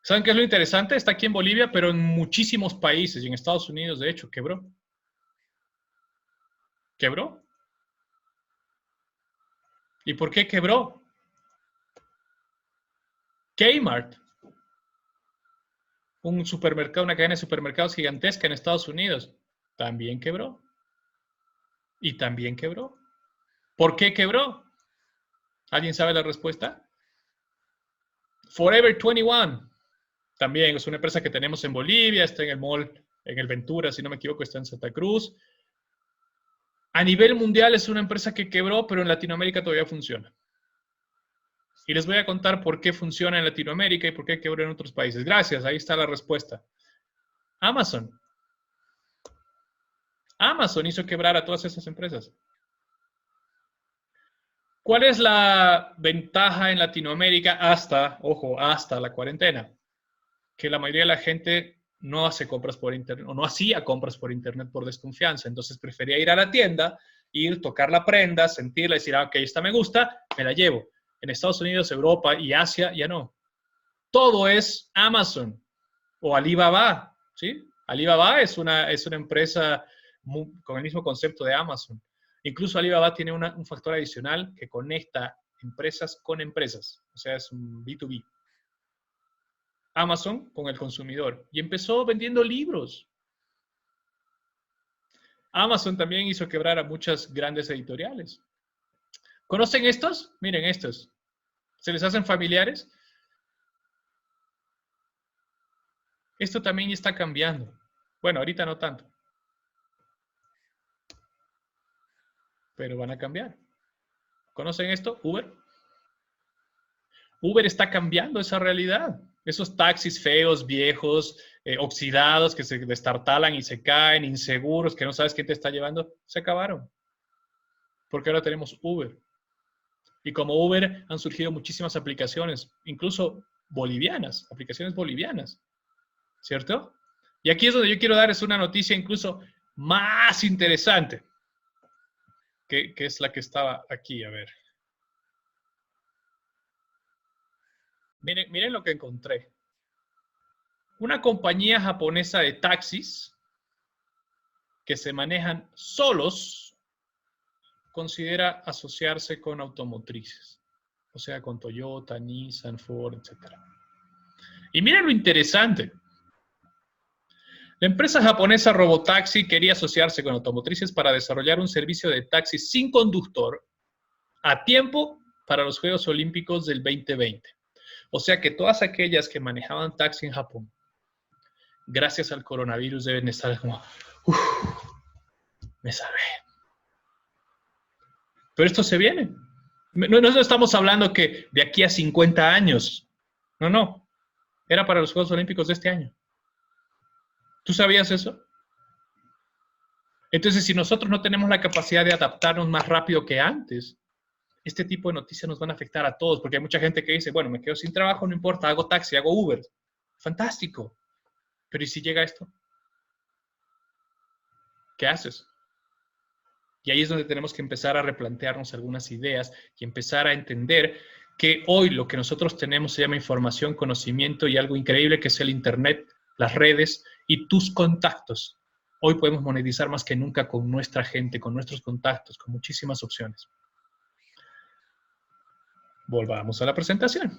¿Saben qué es lo interesante? Está aquí en Bolivia, pero en muchísimos países y en Estados Unidos, de hecho, quebró. ¿Quebró? ¿Y por qué quebró? Kmart, un supermercado, una cadena de supermercados gigantesca en Estados Unidos, también quebró. Y también quebró. ¿Por qué quebró? ¿Alguien sabe la respuesta? Forever 21. También es una empresa que tenemos en Bolivia, está en el mall, en el Ventura, si no me equivoco, está en Santa Cruz. A nivel mundial es una empresa que quebró, pero en Latinoamérica todavía funciona. Y les voy a contar por qué funciona en Latinoamérica y por qué quebró en otros países. Gracias, ahí está la respuesta. Amazon. Amazon hizo quebrar a todas esas empresas. ¿Cuál es la ventaja en Latinoamérica hasta la cuarentena? Que la mayoría de la gente no hace compras por internet o no hacía compras por internet por desconfianza. Entonces prefería ir a la tienda, ir, tocar la prenda, sentirla y decir, ok, esta me gusta, me la llevo. En Estados Unidos, Europa y Asia ya no. Todo es Amazon o Alibaba, ¿sí? Alibaba es una empresa con el mismo concepto de Amazon. Incluso Alibaba tiene un factor adicional que conecta empresas con empresas. O sea, es un B2B. Amazon con el consumidor. Y empezó vendiendo libros. Amazon también hizo quebrar a muchas grandes editoriales. ¿Conocen estos? Miren estos. ¿Se les hacen familiares? Esto también está cambiando. Bueno, ahorita no tanto. Pero van a cambiar. ¿Conocen esto? Uber. Uber está cambiando esa realidad. Esos taxis feos, viejos, oxidados, que se destartalan y se caen, inseguros, que no sabes quién te está llevando, se acabaron. Porque ahora tenemos Uber. Y como Uber han surgido muchísimas aplicaciones, incluso bolivianas, aplicaciones bolivianas, ¿cierto? Y aquí es donde yo quiero darles una noticia incluso más interesante, que es la que estaba aquí, a ver. Miren lo que encontré. Una compañía japonesa de taxis que se manejan solos considera asociarse con automotrices, o sea, con Toyota, Nissan, Ford, etc. Y miren lo interesante. La empresa japonesa Robotaxi quería asociarse con automotrices para desarrollar un servicio de taxi sin conductor a tiempo para los Juegos Olímpicos del 2020. O sea que todas aquellas que manejaban taxi en Japón, gracias al coronavirus, deben estar como, me salvé. Pero esto se viene. No estamos hablando que de aquí a 50 años. No. Era para los Juegos Olímpicos de este año. ¿Tú sabías eso? Entonces, si nosotros no tenemos la capacidad de adaptarnos más rápido que antes, este tipo de noticias nos van a afectar a todos, porque hay mucha gente que dice, bueno, me quedo sin trabajo, no importa, hago taxi, hago Uber. Fantástico. Pero ¿y si llega esto? ¿Qué haces? Y ahí es donde tenemos que empezar a replantearnos algunas ideas y empezar a entender que hoy lo que nosotros tenemos se llama información, conocimiento y algo increíble que es el Internet, las redes y tus contactos. Hoy podemos monetizar más que nunca con nuestra gente, con nuestros contactos, con muchísimas opciones. Volvamos a la presentación.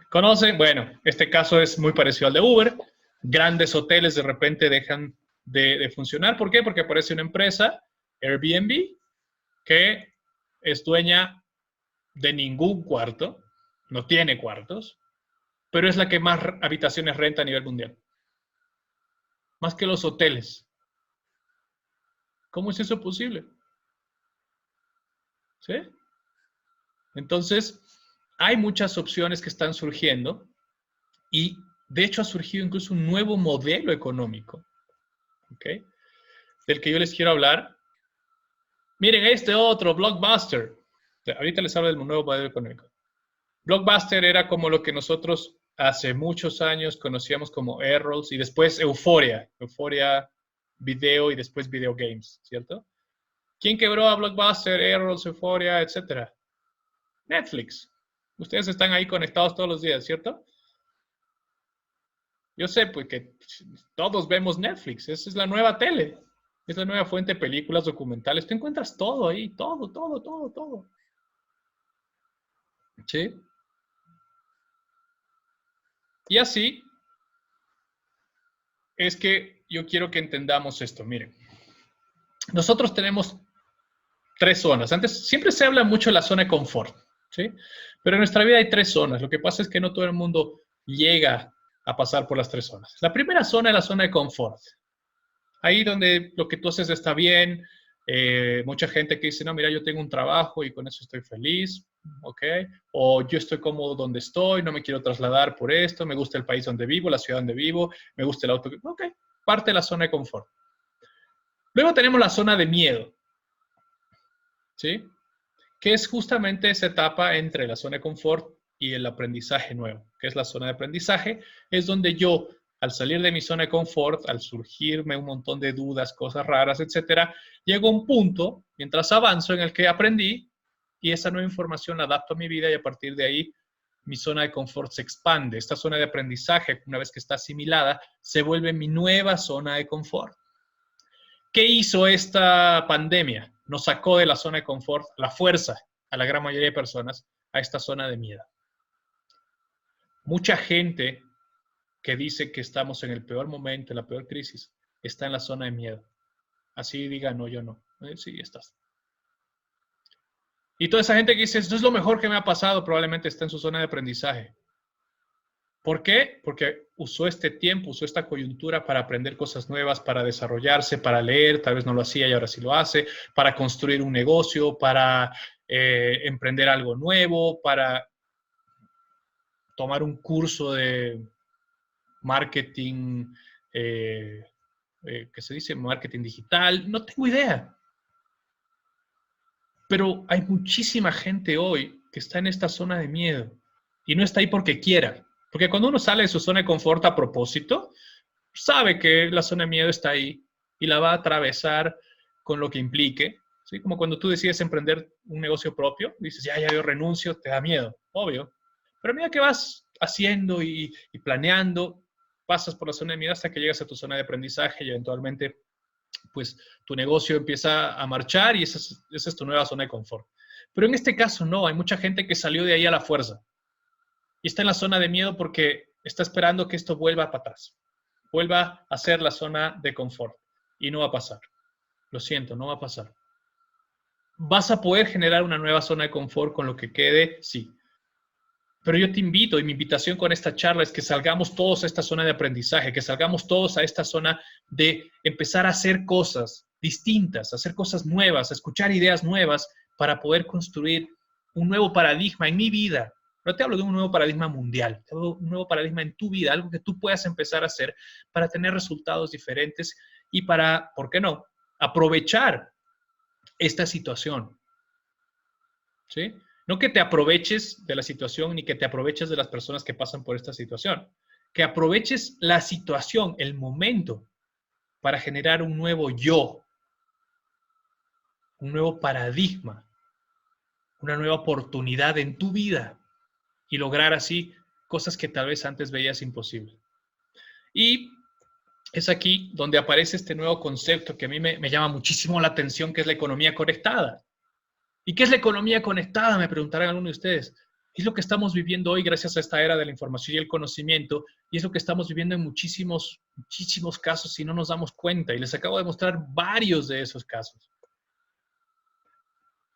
¿Conocen? Bueno, este caso es muy parecido al de Uber. Grandes hoteles de repente dejan de funcionar. ¿Por qué? Porque aparece una empresa, Airbnb, que es dueña de ningún cuarto, no tiene cuartos, pero es la que más habitaciones renta a nivel mundial. Más que los hoteles. ¿Cómo es eso posible? ¿Sí? Entonces, hay muchas opciones que están surgiendo y de hecho ha surgido incluso un nuevo modelo económico, ¿ok? Del que yo les quiero hablar. Miren este otro, Blockbuster. Ahorita les hablo del nuevo modelo económico. Blockbuster era como lo que nosotros hace muchos años conocíamos como Errols y después Euphoria. Euphoria video y después video games, ¿cierto? ¿Quién quebró a Blockbuster, Errols, Euphoria, etcétera? Netflix. Ustedes están ahí conectados todos los días, ¿cierto? Yo sé, pues que todos vemos Netflix. Esa es la nueva tele. Es la nueva fuente de películas, documentales. Tú encuentras todo ahí, todo, todo, todo, todo. ¿Sí? Y así es que yo quiero que entendamos esto. Miren, nosotros tenemos tres zonas. Antes, siempre se habla mucho de la zona de confort, ¿sí? Pero en nuestra vida hay tres zonas. Lo que pasa es que no todo el mundo llega a pasar por las tres zonas. La primera zona es la zona de confort. Ahí donde lo que tú haces está bien. Mucha gente que dice, no, mira, yo tengo un trabajo y con eso estoy feliz, ¿ok? O yo estoy cómodo donde estoy, no me quiero trasladar por esto, me gusta el país donde vivo, la ciudad donde vivo, me gusta el auto. Ok, parte de la zona de confort. Luego tenemos la zona de miedo, ¿sí? Que es justamente esa etapa entre la zona de confort y el aprendizaje nuevo, que es la zona de aprendizaje, es donde yo, al salir de mi zona de confort, al surgirme un montón de dudas, cosas raras, etcétera, llego a un punto, mientras avanzo, en el que aprendí y esa nueva información la adapto a mi vida y a partir de ahí mi zona de confort se expande. Esta zona de aprendizaje, una vez que está asimilada, se vuelve mi nueva zona de confort. ¿Qué hizo esta pandemia? Nos sacó de la zona de confort, la fuerza, a la gran mayoría de personas, a esta zona de miedo. Mucha gente que dice que estamos en el peor momento, en la peor crisis, está en la zona de miedo. Así diga, no, yo no. Sí, estás. Y toda esa gente que dice, esto es lo mejor que me ha pasado, probablemente está en su zona de aprendizaje. ¿Por qué? Porque usó este tiempo, usó esta coyuntura para aprender cosas nuevas, para desarrollarse, para leer, tal vez no lo hacía y ahora sí lo hace, para construir un negocio, para emprender algo nuevo, para tomar un curso de marketing, ¿qué se dice? Marketing digital, no tengo idea. Pero hay muchísima gente hoy que está en esta zona de miedo y no está ahí porque quiera. Porque cuando uno sale de su zona de confort a propósito, sabe que la zona de miedo está ahí y la va a atravesar con lo que implique. ¿Sí? Como cuando tú decides emprender un negocio propio, dices, ya yo renuncio, te da miedo, obvio. Pero mira que vas haciendo y planeando, pasas por la zona de miedo hasta que llegas a tu zona de aprendizaje y eventualmente pues tu negocio empieza a marchar y esa es tu nueva zona de confort. Pero en este caso no, hay mucha gente que salió de ahí a la fuerza y está en la zona de miedo porque está esperando que esto vuelva para atrás, vuelva a ser la zona de confort y no va a pasar. Lo siento, no va a pasar. ¿Vas a poder generar una nueva zona de confort con lo que quede? Sí. Pero yo te invito, y mi invitación con esta charla es que salgamos todos a esta zona de aprendizaje, que salgamos todos a esta zona de empezar a hacer cosas distintas, a hacer cosas nuevas, a escuchar ideas nuevas para poder construir un nuevo paradigma en mi vida. No te hablo de un nuevo paradigma mundial, te hablo de un nuevo paradigma en tu vida, algo que tú puedas empezar a hacer para tener resultados diferentes y para, ¿por qué no?, aprovechar esta situación. ¿Sí? No que te aproveches de la situación ni que te aproveches de las personas que pasan por esta situación. Que aproveches la situación, el momento, para generar un nuevo yo, un nuevo paradigma, una nueva oportunidad en tu vida y lograr así cosas que tal vez antes veías imposible. Y es aquí donde aparece este nuevo concepto que a mí me llama muchísimo la atención, que es la economía conectada. ¿Y qué es la economía conectada? Me preguntarán algunos de ustedes. Es lo que estamos viviendo hoy gracias a esta era de la información y el conocimiento, y es lo que estamos viviendo en muchísimos casos si no nos damos cuenta, y les acabo de mostrar varios de esos casos.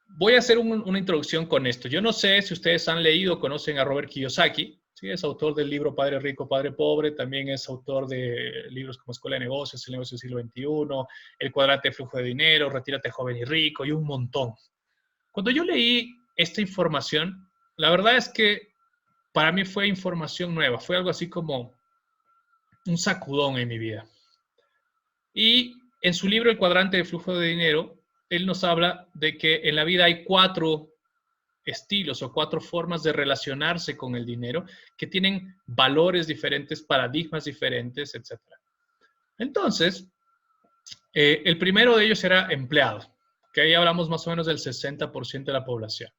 Voy a hacer una introducción con esto. Yo no sé si ustedes han leído o conocen a Robert Kiyosaki, ¿sí? Es autor del libro Padre Rico, Padre Pobre, también es autor de libros como Escuela de Negocios, El Negocio del Siglo XXI, El Cuadrante de Flujo de Dinero, Retírate Joven y Rico, y un montón. Cuando yo leí esta información, la verdad es que para mí fue información nueva, fue algo así como un sacudón en mi vida. Y en su libro El Cuadrante de Flujo de Dinero, él nos habla de que en la vida hay cuatro estilos o 4 formas de relacionarse con el dinero que tienen valores diferentes, paradigmas diferentes, etc. Entonces, el primero de ellos era empleado, que ahí hablamos más o menos del 60% de la población.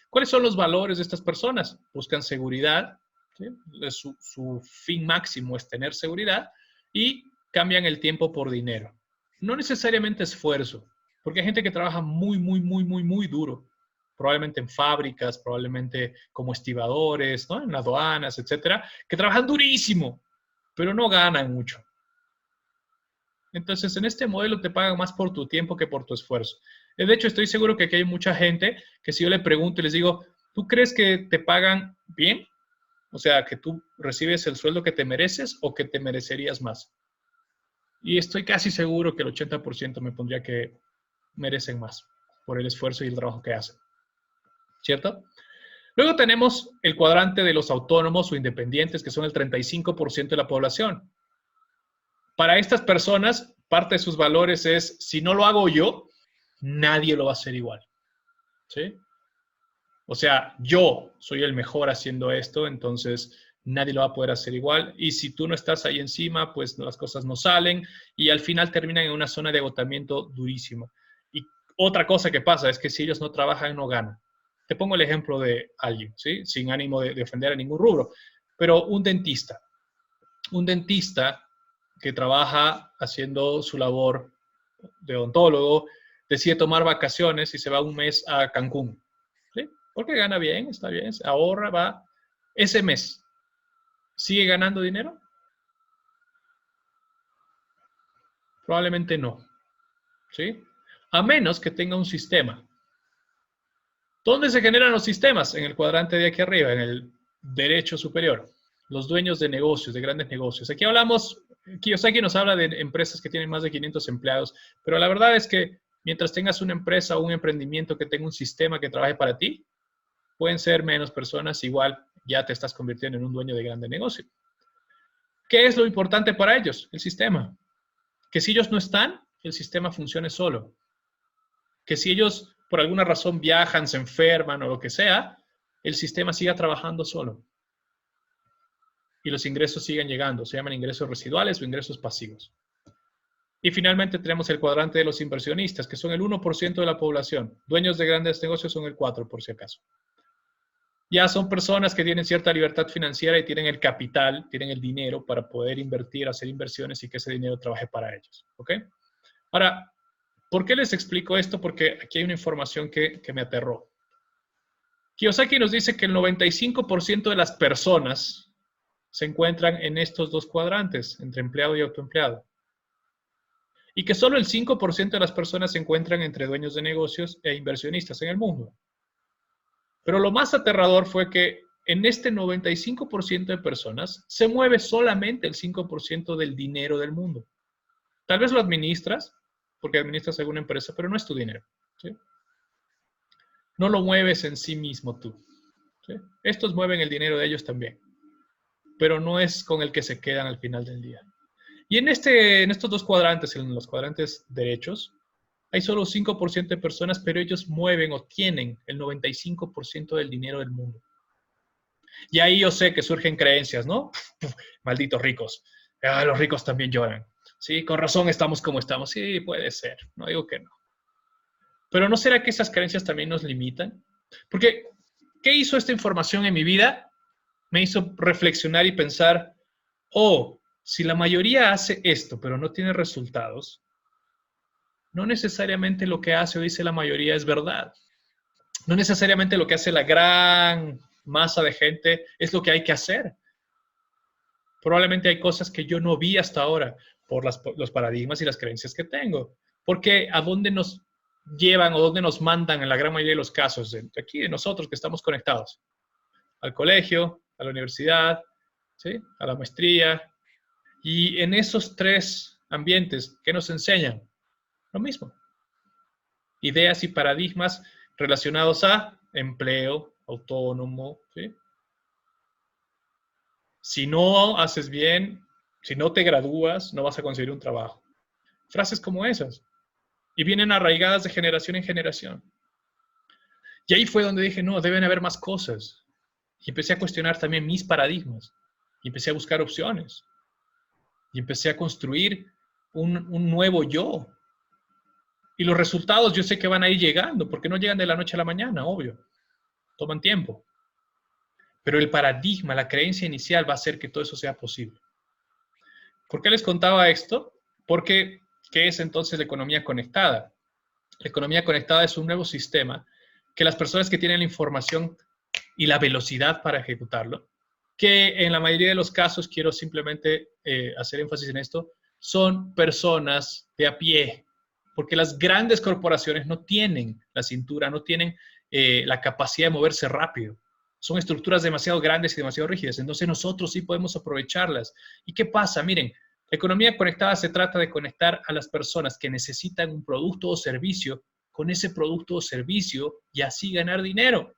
¿Cuáles son los valores de estas personas? Buscan seguridad, ¿sí? Su fin máximo es tener seguridad y cambian el tiempo por dinero. No necesariamente esfuerzo, porque hay gente que trabaja muy duro, probablemente en fábricas, probablemente como estibadores, ¿no? En aduanas, etcétera, que trabajan durísimo, pero no ganan mucho. Entonces, en este modelo te pagan más por tu tiempo que por tu esfuerzo. De hecho, estoy seguro que aquí hay mucha gente que si yo le pregunto y les digo, ¿tú crees que te pagan bien? O sea, que tú recibes el sueldo que te mereces o que te merecerías más. Y estoy casi seguro que el 80% me pondría que merecen más por el esfuerzo y el trabajo que hacen. ¿Cierto? Luego tenemos el cuadrante de los autónomos o independientes, que son el 35% de la población. Para estas personas, parte de sus valores es, si no lo hago yo, nadie lo va a hacer igual. ¿Sí? O sea, yo soy el mejor haciendo esto, entonces nadie lo va a poder hacer igual. Y si tú no estás ahí encima, pues las cosas no salen y al final terminan en una zona de agotamiento durísimo. Y otra cosa que pasa es que si ellos no trabajan, no ganan. Te pongo el ejemplo de alguien, ¿sí? Sin ánimo de ofender a ningún rubro, pero un dentista que trabaja haciendo su labor de odontólogo, decide tomar vacaciones y se va un mes a Cancún, ¿sí? Porque gana bien, está bien, se ahorra, va. Ese mes, ¿sigue ganando dinero? Probablemente no, ¿sí? A menos que tenga un sistema. ¿Dónde se generan los sistemas? En el cuadrante de aquí arriba, en el derecho superior. Los dueños de negocios, de grandes negocios. Aquí hablamos, Kiyosaki nos habla de empresas que tienen más de 500 empleados, pero la verdad es que mientras tengas una empresa o un emprendimiento que tenga un sistema que trabaje para ti, pueden ser menos personas, igual ya te estás convirtiendo en un dueño de grande negocio. ¿Qué es lo importante para ellos? El sistema. Que si ellos no están, el sistema funcione solo. Que si ellos por alguna razón viajan, se enferman o lo que sea, el sistema siga trabajando solo. Y los ingresos siguen llegando. Se llaman ingresos residuales o ingresos pasivos. Y finalmente tenemos el cuadrante de los inversionistas, que son el 1% de la población. Dueños de grandes negocios son el 4%, por si acaso. Ya son personas que tienen cierta libertad financiera y tienen el capital, tienen el dinero para poder invertir, hacer inversiones y que ese dinero trabaje para ellos. ¿Ok? Ahora, ¿por qué les explico esto? Porque aquí hay una información que me aterró. Kiyosaki nos dice que el 95% de las personas se encuentran en estos dos cuadrantes, entre empleado y autoempleado. Y que solo el 5% de las personas se encuentran entre dueños de negocios e inversionistas en el mundo. Pero lo más aterrador fue que en este 95% de personas se mueve solamente el 5% del dinero del mundo. Tal vez lo administras, porque administras alguna empresa, pero no es tu dinero. ¿Sí? No lo mueves en sí mismo tú. ¿Sí? Estos mueven el dinero de ellos también, pero no es con el que se quedan al final del día. Y en estos dos cuadrantes, en los cuadrantes derechos, hay solo 5% de personas, pero ellos mueven o tienen el 95% del dinero del mundo. Y ahí yo sé que surgen creencias, ¿no? Malditos ricos. Los ricos también lloran. Sí, con razón estamos como estamos. Sí, puede ser. No digo que no. Pero ¿no será que esas creencias también nos limitan? Porque, ¿qué hizo esta información en mi vida? Me hizo reflexionar y pensar, oh, si la mayoría hace esto, pero no tiene resultados, no necesariamente lo que hace o dice la mayoría es verdad. No necesariamente lo que hace la gran masa de gente es lo que hay que hacer. Probablemente hay cosas que yo no vi hasta ahora por los paradigmas y las creencias que tengo. Porque ¿a dónde nos llevan o dónde nos mandan en la gran mayoría de los casos? De aquí, de nosotros que estamos conectados. Al colegio, a la universidad, ¿sí? A la maestría. Y en esos tres ambientes, ¿qué nos enseñan? Lo mismo. Ideas y paradigmas relacionados a empleo, autónomo, ¿sí? Si no haces bien, si no te gradúas, no vas a conseguir un trabajo. Frases como esas. Y vienen arraigadas de generación en generación. Y ahí fue donde dije, no, deben haber más cosas. Y empecé a cuestionar también mis paradigmas. Y empecé a buscar opciones. Y empecé a construir un nuevo yo. Y los resultados yo sé que van a ir llegando, porque no llegan de la noche a la mañana, obvio. Toman tiempo. Pero el paradigma, la creencia inicial va a hacer que todo eso sea posible. ¿Por qué les contaba esto? Porque, ¿qué es entonces la economía conectada? La economía conectada es un nuevo sistema que las personas que tienen la información y la velocidad para ejecutarlo, que en la mayoría de los casos, quiero simplemente hacer énfasis en esto, son personas de a pie, porque las grandes corporaciones no tienen la cintura, no tienen la capacidad de moverse rápido. Son estructuras demasiado grandes y demasiado rígidas, entonces nosotros sí podemos aprovecharlas. ¿Y qué pasa? Miren, la economía conectada se trata de conectar a las personas que necesitan un producto o servicio con ese producto o servicio y así ganar dinero.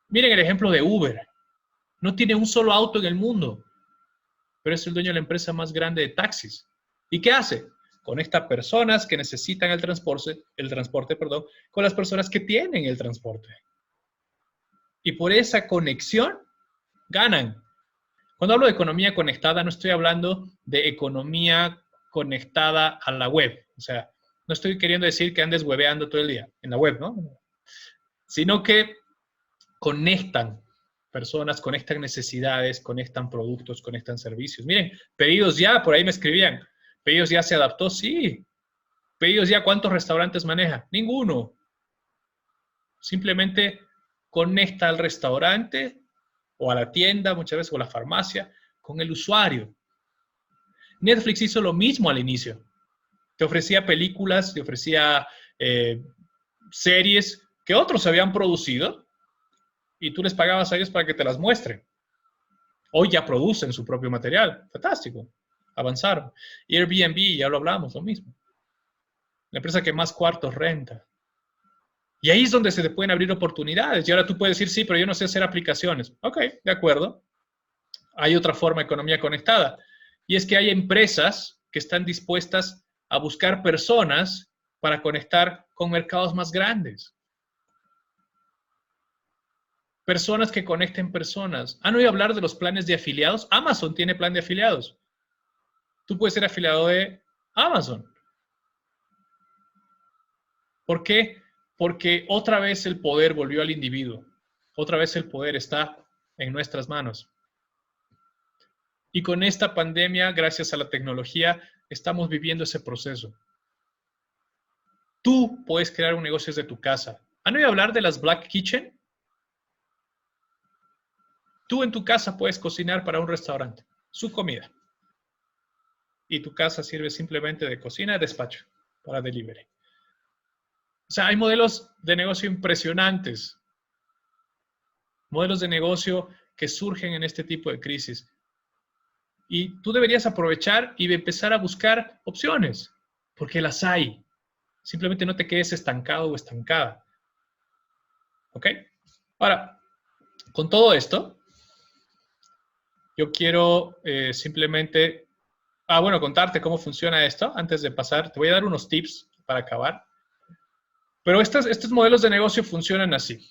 Miren el ejemplo de Uber. No tiene un solo auto en el mundo, pero es el dueño de la empresa más grande de taxis. ¿Y qué hace? Conecta personas que necesitan el transporte, con las personas que tienen el transporte. Y por esa conexión ganan. Cuando hablo de economía conectada, no estoy hablando de economía conectada a la web. O sea, no estoy queriendo decir que andes webeando todo el día en la web, ¿no? Sino que conectan personas, conectan necesidades, conectan productos, conectan servicios. Miren, Pedidos Ya, por ahí me escribían. ¿Pedidos Ya se adaptó? Sí. ¿Pedidos Ya cuántos restaurantes maneja? Ninguno. Simplemente conecta al restaurante o a la tienda, muchas veces, o a la farmacia, con el usuario. Netflix hizo lo mismo al inicio. Te ofrecía películas, te ofrecía series que otros habían producido y tú les pagabas a ellos para que te las muestren. Hoy ya producen su propio material. Fantástico. Avanzaron. Airbnb, ya lo hablamos, lo mismo. La empresa que más cuartos renta. Y ahí es donde se te pueden abrir oportunidades. Y ahora tú puedes decir, sí, pero yo no sé hacer aplicaciones. Ok, de acuerdo. Hay otra forma de economía conectada. Y es que hay empresas que están dispuestas a buscar personas para conectar con mercados más grandes. Personas que conecten personas. ¿Han oído hablar de los planes de afiliados? Amazon tiene plan de afiliados. Tú puedes ser afiliado de Amazon. ¿Por qué? Porque otra vez el poder volvió al individuo. Otra vez el poder está en nuestras manos. Y con esta pandemia, gracias a la tecnología, estamos viviendo ese proceso. Tú puedes crear un negocio desde tu casa. ¿Han oído hablar de las Black Kitchen? Tú en tu casa puedes cocinar para un restaurante, su comida. Y tu casa sirve simplemente de cocina y despacho para delivery. O sea, hay modelos de negocio impresionantes. Modelos de negocio que surgen en este tipo de crisis. Y tú deberías aprovechar y empezar a buscar opciones, porque las hay. Simplemente no te quedes estancado o estancada. ¿Ok? Ahora, con todo esto, yo quiero simplemente, contarte cómo funciona esto antes de pasar. Te voy a dar unos tips para acabar. Pero estos modelos de negocio funcionan así.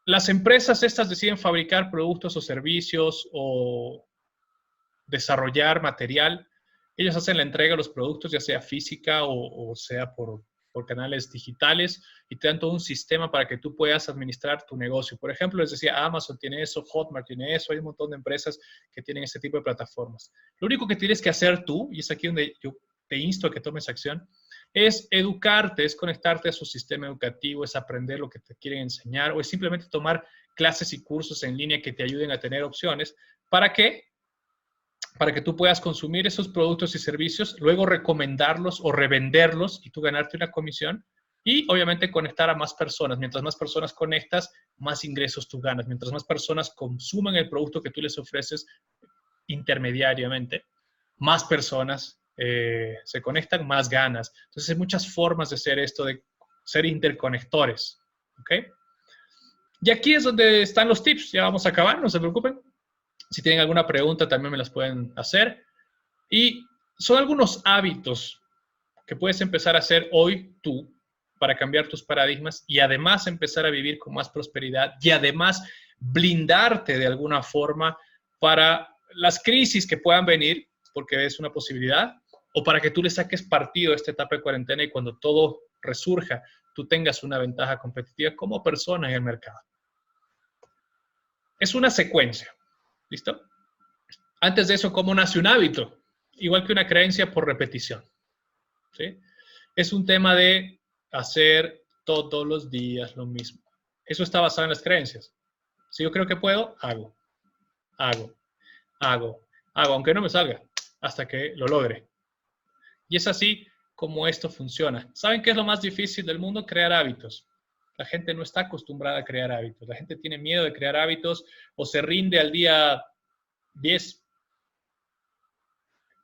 Las empresas estas deciden fabricar productos o servicios o desarrollar material. Ellos hacen la entrega de los productos, ya sea física o sea por canales digitales, y te dan todo un sistema para que tú puedas administrar tu negocio. Por ejemplo, les decía, Amazon tiene eso, Hotmart tiene eso, hay un montón de empresas que tienen este tipo de plataformas. Lo único que tienes que hacer tú, y es aquí donde yo te insto a que tomes acción, es educarte, es conectarte a su sistema educativo, es aprender lo que te quieren enseñar, o es simplemente tomar clases y cursos en línea que te ayuden a tener opciones. ¿Para qué? Para que tú puedas consumir esos productos y servicios, luego recomendarlos o revenderlos y tú ganarte una comisión y obviamente conectar a más personas. Mientras más personas conectas, más ingresos tú ganas. Mientras más personas consuman el producto que tú les ofreces intermediariamente, más personas se conectan, más ganas. Entonces hay muchas formas de hacer esto, de ser interconectores. ¿Ok? Y aquí es donde están los tips. Ya vamos a acabar, no se preocupen. Si tienen alguna pregunta, también me las pueden hacer. Y son algunos hábitos que puedes empezar a hacer hoy tú para cambiar tus paradigmas y además empezar a vivir con más prosperidad y además blindarte de alguna forma para las crisis que puedan venir, porque es una posibilidad, o para que tú le saques partido a esta etapa de cuarentena y cuando todo resurja, tú tengas una ventaja competitiva como persona en el mercado. Es una secuencia, ¿listo? Antes de eso, ¿cómo nace un hábito? Igual que una creencia por repetición, ¿sí? Es un tema de hacer todos los días lo mismo. Eso está basado en las creencias. Si yo creo que puedo, hago, aunque no me salga, hasta que lo logre. Y es así como esto funciona. ¿Saben qué es lo más difícil del mundo? Crear hábitos. La gente no está acostumbrada a crear hábitos. La gente tiene miedo de crear hábitos o se rinde al día 10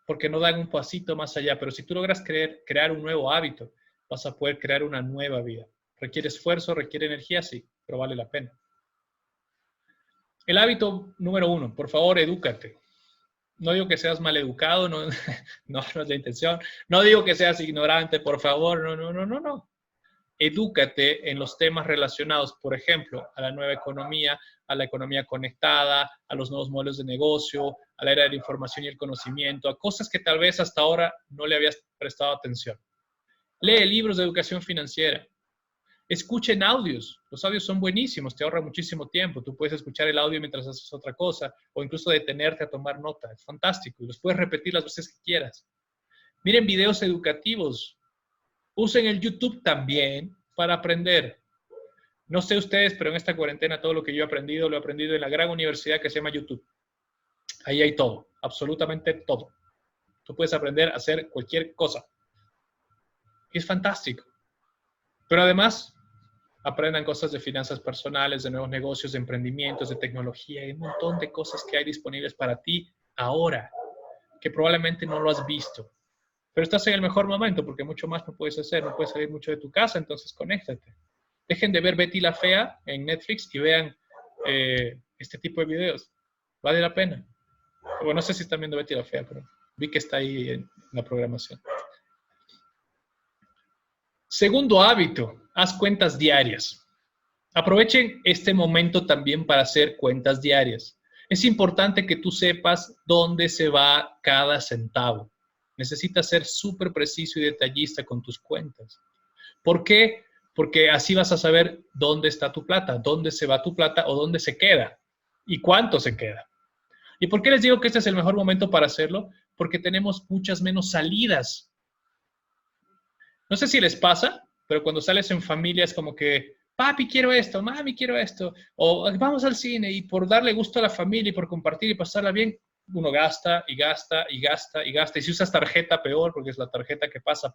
porque no dan un pasito más allá. Pero si tú logras crear un nuevo hábito, vas a poder crear una nueva vida. ¿Requiere esfuerzo? ¿Requiere energía? Sí, pero vale la pena. El hábito número 1, por favor, edúcate. No digo que seas maleducado, no es la intención. No digo que seas ignorante, por favor, no. Edúcate en los temas relacionados, por ejemplo, a la nueva economía, a la economía conectada, a los nuevos modelos de negocio, a la era de la información y el conocimiento, a cosas que tal vez hasta ahora no le habías prestado atención. Lee libros de educación financiera. Escuchen audios. Los audios son buenísimos, te ahorra muchísimo tiempo. Tú puedes escuchar el audio mientras haces otra cosa o incluso detenerte a tomar nota. Es fantástico y los puedes repetir las veces que quieras. Miren videos educativos. Usen el YouTube también para aprender. No sé ustedes, pero en esta cuarentena todo lo que yo he aprendido, lo he aprendido en la gran universidad que se llama YouTube. Ahí hay todo, absolutamente todo. Tú puedes aprender a hacer cualquier cosa. Y es fantástico. Pero además, aprendan cosas de finanzas personales, de nuevos negocios, de emprendimientos, de tecnología. Hay un montón de cosas que hay disponibles para ti ahora, que probablemente no lo has visto. Pero estás en el mejor momento porque mucho más no puedes hacer, no puedes salir mucho de tu casa, entonces conéctate. Dejen de ver Betty la Fea en Netflix y vean este tipo de videos. Vale la pena. Bueno, no sé si están viendo Betty la Fea, pero vi que está ahí en la programación. Segundo hábito, haz cuentas diarias. Aprovechen este momento también para hacer cuentas diarias. Es importante que tú sepas dónde se va cada centavo. Necesitas ser súper preciso y detallista con tus cuentas. ¿Por qué? Porque así vas a saber dónde está tu plata, dónde se va tu plata o dónde se queda y cuánto se queda. ¿Y por qué les digo que este es el mejor momento para hacerlo? Porque tenemos muchas menos salidas. No sé si les pasa, pero cuando sales en familia es como que, papi, quiero esto, mami, quiero esto, o vamos al cine y por darle gusto a la familia y por compartir y pasarla bien, uno gasta y gasta y gasta y gasta. Y si usas tarjeta, peor, porque es la tarjeta que pasa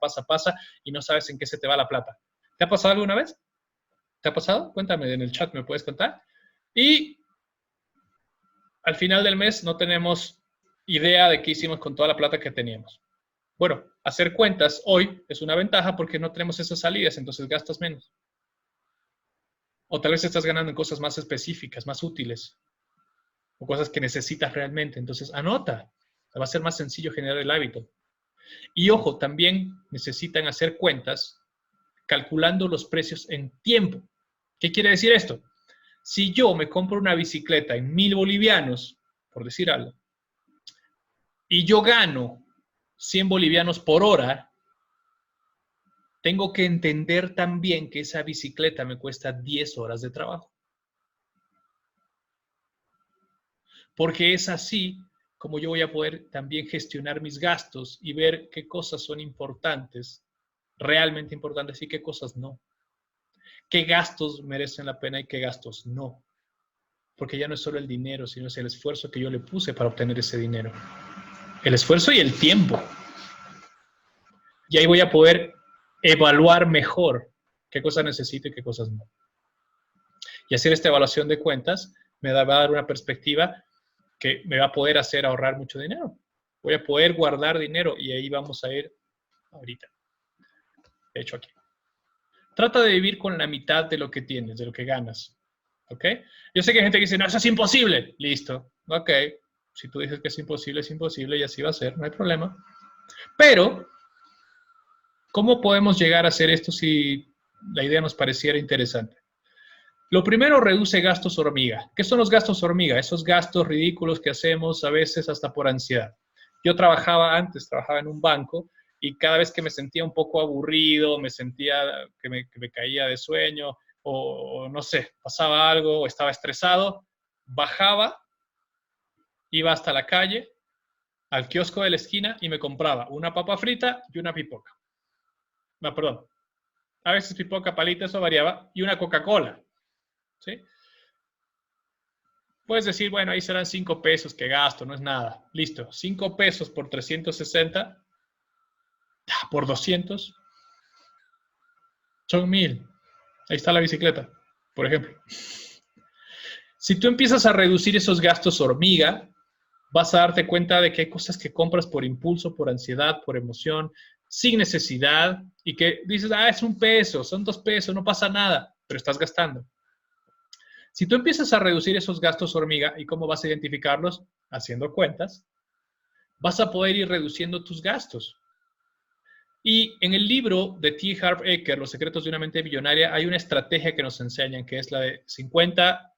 y no sabes en qué se te va la plata. ¿Te ha pasado alguna vez? ¿Te ha pasado? Cuéntame en el chat, ¿me puedes contar? Y al final del mes no tenemos idea de qué hicimos con toda la plata que teníamos. Bueno, hacer cuentas hoy es una ventaja porque no tenemos esas salidas, entonces gastas menos. O tal vez estás ganando en cosas más específicas, más útiles, o cosas que necesitas realmente. Entonces, anota. Va a ser más sencillo generar el hábito. Y ojo, también necesitan hacer cuentas calculando los precios en tiempo. ¿Qué quiere decir esto? Si yo me compro una bicicleta en 1.000 bolivianos, por decir algo, y yo gano 100 bolivianos por hora, tengo que entender también que esa bicicleta me cuesta 10 horas de trabajo. Porque es así como yo voy a poder también gestionar mis gastos y ver qué cosas son importantes, realmente importantes y qué cosas no. Qué gastos merecen la pena y qué gastos no. Porque ya no es solo el dinero, sino es el esfuerzo que yo le puse para obtener ese dinero. El esfuerzo y el tiempo. Y ahí voy a poder evaluar mejor qué cosas necesito y qué cosas no. Y hacer esta evaluación de cuentas me va a dar una perspectiva que me va a poder hacer ahorrar mucho dinero. Voy a poder guardar dinero y ahí vamos a ir ahorita. De hecho, aquí. Trata de vivir con la mitad de lo que tienes, de lo que ganas. ¿Ok? Yo sé que hay gente que dice, no, eso es imposible. Listo. Ok. Si tú dices que es imposible y así va a ser, no hay problema. Pero, ¿cómo podemos llegar a hacer esto si la idea nos pareciera interesante. Lo primero, reduce gastos hormiga. ¿Qué son los gastos hormiga? Esos gastos ridículos que hacemos a veces hasta por ansiedad. Yo trabajaba en un banco y cada vez que me sentía un poco aburrido, me sentía que me caía de sueño o no sé, pasaba algo o estaba estresado, bajaba, iba hasta la calle, al kiosco de la esquina y me compraba una papa frita y una pipoca. No, perdón. A veces pipoca, palita, eso variaba, y una Coca-Cola. ¿Sí? Puedes decir, bueno, ahí serán 5 pesos que gasto, no es nada. Listo, 5 pesos por 360, por 200, son 1000. Ahí está la bicicleta, por ejemplo. Si tú empiezas a reducir esos gastos hormiga, vas a darte cuenta de que hay cosas que compras por impulso, por ansiedad, por emoción, sin necesidad, y que dices, es 1 peso, son 2 pesos, no pasa nada, pero estás gastando. Si tú empiezas a reducir esos gastos hormiga, ¿y cómo vas a identificarlos? Haciendo cuentas, vas a poder ir reduciendo tus gastos. Y en el libro de T. Harv Eker, Los secretos de una mente millonaria, hay una estrategia que nos enseñan, que es la de 50,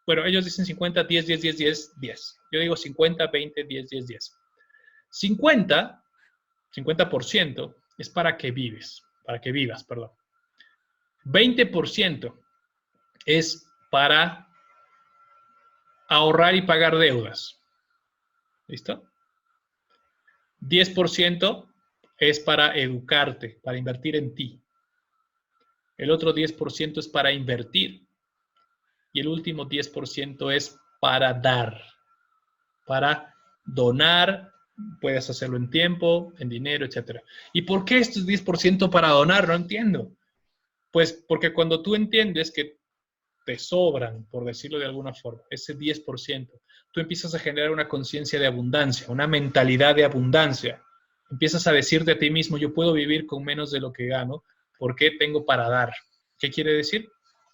bueno, ellos dicen 50, 10, 10, 10, 10, 10. Yo digo 50, 20, 10, 10, 10. 50% es para que vivas, perdón. 20% es para ahorrar y pagar deudas. ¿Listo? 10% es para educarte, para invertir en ti. El otro 10% es para invertir. Y el último 10% es para dar, para donar. Puedes hacerlo en tiempo, en dinero, etc. ¿Y por qué estos 10% para donar? No entiendo. Pues porque cuando tú entiendes que te sobran, por decirlo de alguna forma, ese 10%, tú empiezas a generar una conciencia de abundancia, una mentalidad de abundancia. Empiezas a decirte a ti mismo, yo puedo vivir con menos de lo que gano, porque tengo para dar. ¿Qué quiere decir?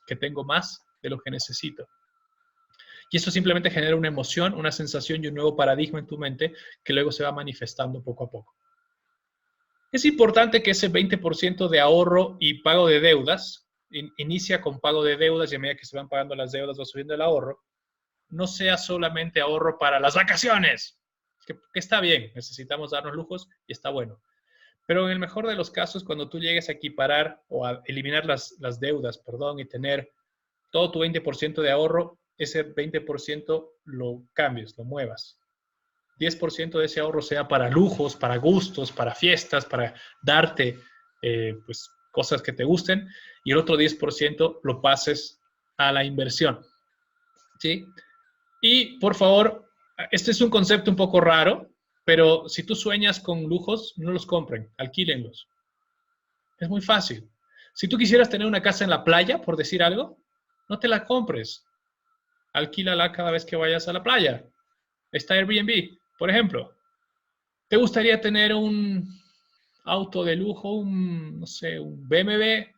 Que tengo más de lo que necesito. Y eso simplemente genera una emoción, una sensación y un nuevo paradigma en tu mente que luego se va manifestando poco a poco. Es importante que ese 20% de ahorro y pago de deudas, inicia con pago de deudas y a medida que se van pagando las deudas va subiendo el ahorro, no sea solamente ahorro para las vacaciones, que está bien, necesitamos darnos lujos y está bueno. Pero en el mejor de los casos, cuando tú llegues a equiparar o a eliminar las deudas, perdón, y tener todo tu 20% de ahorro, ese 20% lo cambies, lo muevas. 10% de ese ahorro sea para lujos, para gustos, para fiestas, para darte pues, cosas que te gusten, y el otro 10% lo pases a la inversión. ¿Sí? Y por favor, este es un concepto un poco raro, pero si tú sueñas con lujos, no los compren, alquílenlos. Es muy fácil. Si tú quisieras tener una casa en la playa, por decir algo, no te la compres. Alquílala cada vez que vayas a la playa. Está Airbnb, por ejemplo. ¿Te gustaría tener un auto de lujo, no sé, un BMW?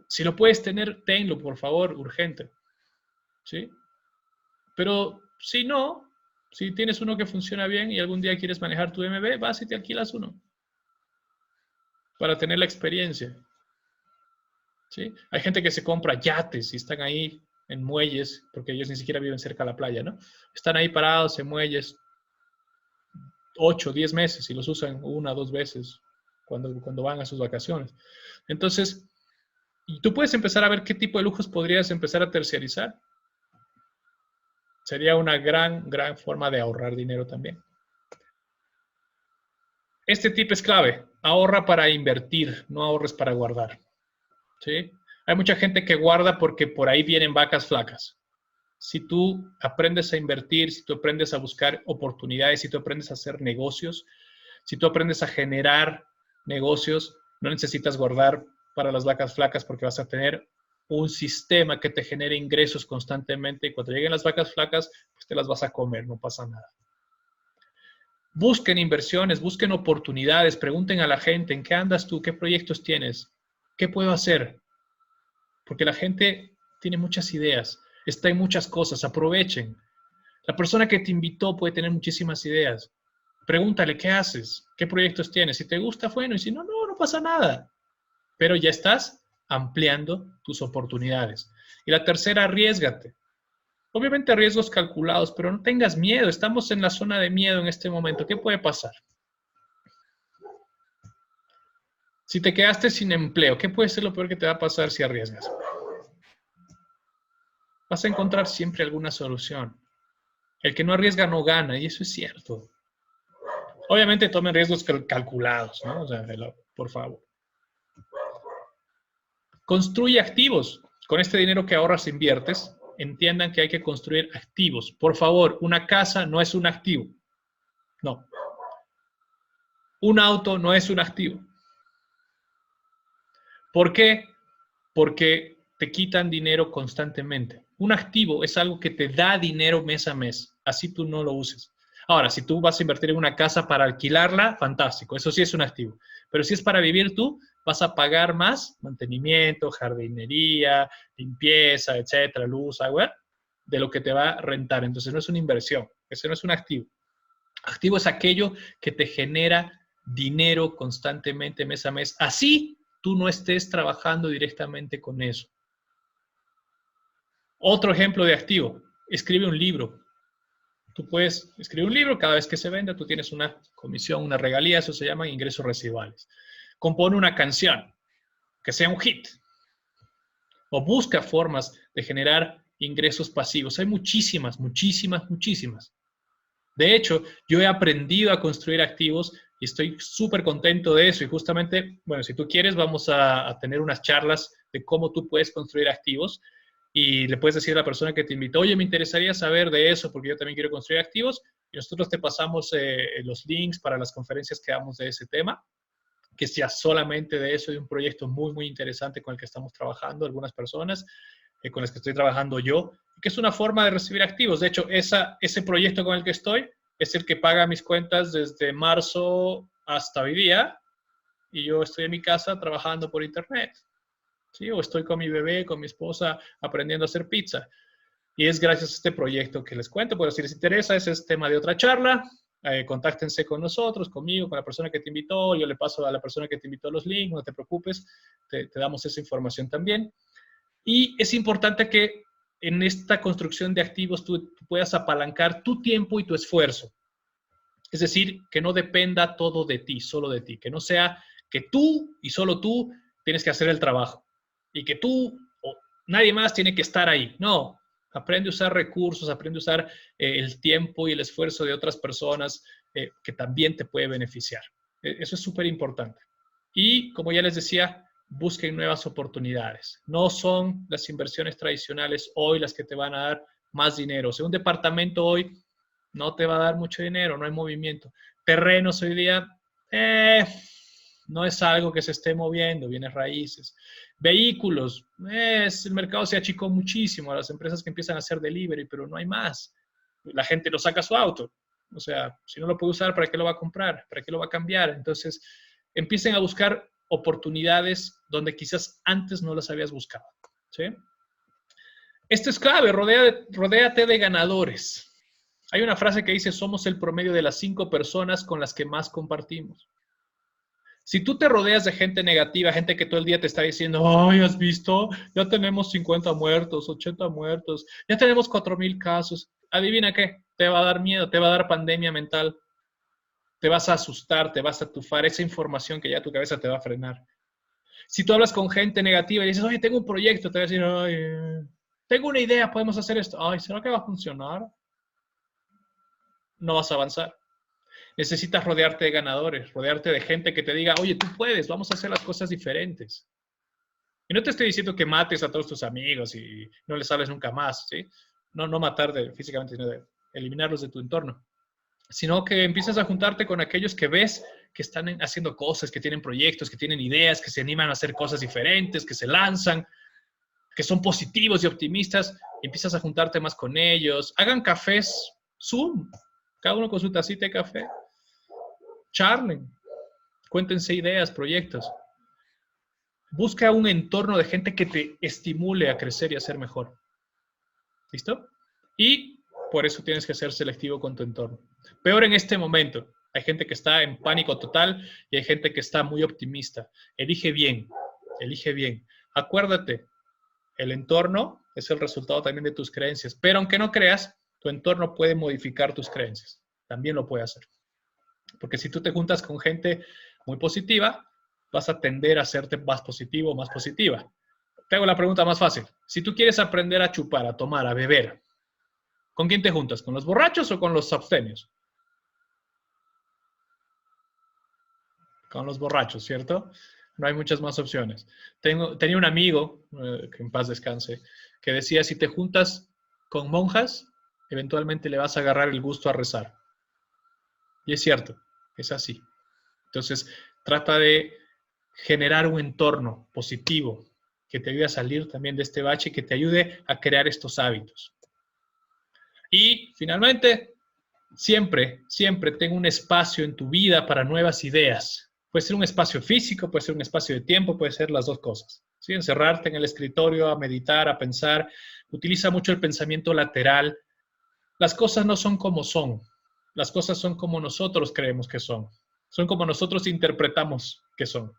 Si lo puedes tener, tenlo, por favor, urgente. ¿Sí? Pero si no, si tienes uno que funciona bien y algún día quieres manejar tu BMW, vas y te alquilas uno. Para tener la experiencia. ¿Sí? Hay gente que se compra yates y están ahí en muelles, porque ellos ni siquiera viven cerca de la playa, ¿no? Están ahí parados en muelles 8, 10 meses y los usan 1 o 2 veces cuando van a sus vacaciones. Entonces, tú puedes empezar a ver qué tipo de lujos podrías empezar a terciarizar. Sería una gran forma de ahorrar dinero también. Este tip es clave. Ahorra para invertir, no ahorres para guardar. ¿Sí? Hay mucha gente que guarda porque por ahí vienen vacas flacas. Si tú aprendes a invertir, si tú aprendes a buscar oportunidades, si tú aprendes a hacer negocios, si tú aprendes a generar negocios, no necesitas guardar para las vacas flacas porque vas a tener un sistema que te genere ingresos constantemente y cuando lleguen las vacas flacas, pues te las vas a comer, no pasa nada. Busquen inversiones, busquen oportunidades, pregunten a la gente, ¿en qué andas tú? ¿Qué proyectos tienes? ¿Qué puedo hacer? Porque la gente tiene muchas ideas, está en muchas cosas, aprovechen. La persona que te invitó puede tener muchísimas ideas. Pregúntale, ¿qué haces? ¿Qué proyectos tienes? Si te gusta, bueno, y si no, no pasa nada. Pero ya estás ampliando tus oportunidades. Y la tercera, arriésgate. Obviamente riesgos calculados, pero no tengas miedo. Estamos en la zona de miedo en este momento. ¿Qué puede pasar? Si te quedaste sin empleo, ¿qué puede ser lo peor que te va a pasar si arriesgas? Vas a encontrar siempre alguna solución. El que no arriesga no gana, y eso es cierto. Obviamente tomen riesgos calculados, ¿no? O sea, por favor. Construye activos. Con este dinero que ahorras e inviertes, entiendan que hay que construir activos. Por favor, una casa no es un activo. No. Un auto no es un activo. ¿Por qué? Porque te quitan dinero constantemente. Un activo es algo que te da dinero mes a mes, así tú no lo uses. Ahora, si tú vas a invertir en una casa para alquilarla, fantástico, eso sí es un activo. Pero si es para vivir tú, vas a pagar más mantenimiento, jardinería, limpieza, etcétera, luz, agua, de lo que te va a rentar. Entonces no es una inversión, ese no es un activo. Activo es aquello que te genera dinero constantemente mes a mes. Así tú no estés trabajando directamente con eso. Otro ejemplo de activo, escribe un libro. Tú puedes escribir un libro, cada vez que se venda, tú tienes una comisión, una regalía, eso se llaman ingresos residuales. Compone una canción, que sea un hit. O busca formas de generar ingresos pasivos. Hay muchísimas, muchísimas, muchísimas. De hecho, yo he aprendido a construir activos y estoy súper contento de eso. Y justamente, bueno, si tú quieres, vamos a tener unas charlas de cómo tú puedes construir activos. Y le puedes decir a la persona que te invitó, oye, me interesaría saber de eso porque yo también quiero construir activos. Y nosotros te pasamos los links para las conferencias que damos de ese tema, que sea solamente de eso, de un proyecto muy, muy interesante con el que estamos trabajando algunas personas, con las que estoy trabajando yo, que es una forma de recibir activos. De hecho, ese proyecto con el que estoy es el que paga mis cuentas desde marzo hasta hoy día, y yo estoy en mi casa trabajando por internet. ¿Sí? O estoy con mi bebé, con mi esposa, aprendiendo a hacer pizza. Y es gracias a este proyecto que les cuento. Pero si les interesa, ese es tema de otra charla. Contáctense con nosotros, conmigo, con la persona que te invitó. Yo le paso a la persona que te invitó los links, no te preocupes, te damos esa información también. Y es importante que en esta construcción de activos tú puedas apalancar tu tiempo y tu esfuerzo. Es decir, que no dependa todo de ti, solo de ti. Que no sea que tú y solo tú tienes que hacer el trabajo. Y que tú o nadie más tiene que estar ahí. No, aprende a usar recursos, aprende a usar el tiempo y el esfuerzo de otras personas que también te puede beneficiar. Eso es súper importante. Y como ya les decía, busquen nuevas oportunidades. No son las inversiones tradicionales hoy las que te van a dar más dinero. O sea, un departamento hoy no te va a dar mucho dinero, no hay movimiento. Terrenos hoy día, no es algo que se esté moviendo, bienes raíces. Vehículos, el mercado se achicó muchísimo a las empresas que empiezan a hacer delivery, pero no hay más. La gente no saca su auto. O sea, si no lo puede usar, ¿para qué lo va a comprar? ¿Para qué lo va a cambiar? Entonces, empiecen a buscar oportunidades donde quizás antes no las habías buscado. ¿Sí? Esto es clave, rodéate de ganadores. Hay una frase que dice, somos el promedio de las 5 personas con las que más compartimos. Si tú te rodeas de gente negativa, gente que todo el día te está diciendo, ay, ¿has visto? Ya tenemos 50 muertos, 80 muertos, ya tenemos 4,000 casos. Adivina qué, te va a dar miedo, te va a dar pandemia mental. Te vas a asustar, te vas a atufar, esa información que ya tu cabeza te va a frenar. Si tú hablas con gente negativa y dices, oye, tengo un proyecto, te va a decir, ay, tengo una idea, podemos hacer esto. Ay, ¿será que va a funcionar? No vas a avanzar. Necesitas rodearte de ganadores, rodearte de gente que te diga, oye, tú puedes, vamos a hacer las cosas diferentes. Y no te estoy diciendo que mates a todos tus amigos y no les hables nunca más, ¿sí? No matar físicamente, sino de eliminarlos de tu entorno. Sino que empiezas a juntarte con aquellos que ves que están haciendo cosas, que tienen proyectos, que tienen ideas, que se animan a hacer cosas diferentes, que se lanzan, que son positivos y optimistas, y empiezas a juntarte más con ellos. Hagan cafés Zoom, cada uno con su tacita de café. Charlen, cuéntense ideas, proyectos. Busca un entorno de gente que te estimule a crecer y a ser mejor. ¿Listo? Y por eso tienes que ser selectivo con tu entorno. Peor en este momento. Hay gente que está en pánico total y hay gente que está muy optimista. Elige bien, elige bien. Acuérdate, el entorno es el resultado también de tus creencias, pero aunque no creas, tu entorno puede modificar tus creencias. También lo puede hacer. Porque si tú te juntas con gente muy positiva, vas a tender a hacerte más positivo o más positiva. Te hago la pregunta más fácil. Si tú quieres aprender a chupar, a tomar, a beber, ¿con quién te juntas? ¿Con los borrachos o con los abstemios? Con los borrachos, ¿cierto? No hay muchas más opciones. Tenía un amigo, que en paz descanse, que decía, si te juntas con monjas, eventualmente le vas a agarrar el gusto a rezar. Y es cierto, es así. Entonces, trata de generar un entorno positivo que te ayude a salir también de este bache, que te ayude a crear estos hábitos. Y finalmente, siempre tenga un espacio en tu vida para nuevas ideas. Puede ser un espacio físico, puede ser un espacio de tiempo, puede ser las dos cosas. ¿Sí? Encerrarte en el escritorio a meditar, a pensar. Utiliza mucho el pensamiento lateral. Las cosas no son como son. Las cosas son como nosotros creemos que son. Son como nosotros interpretamos que son.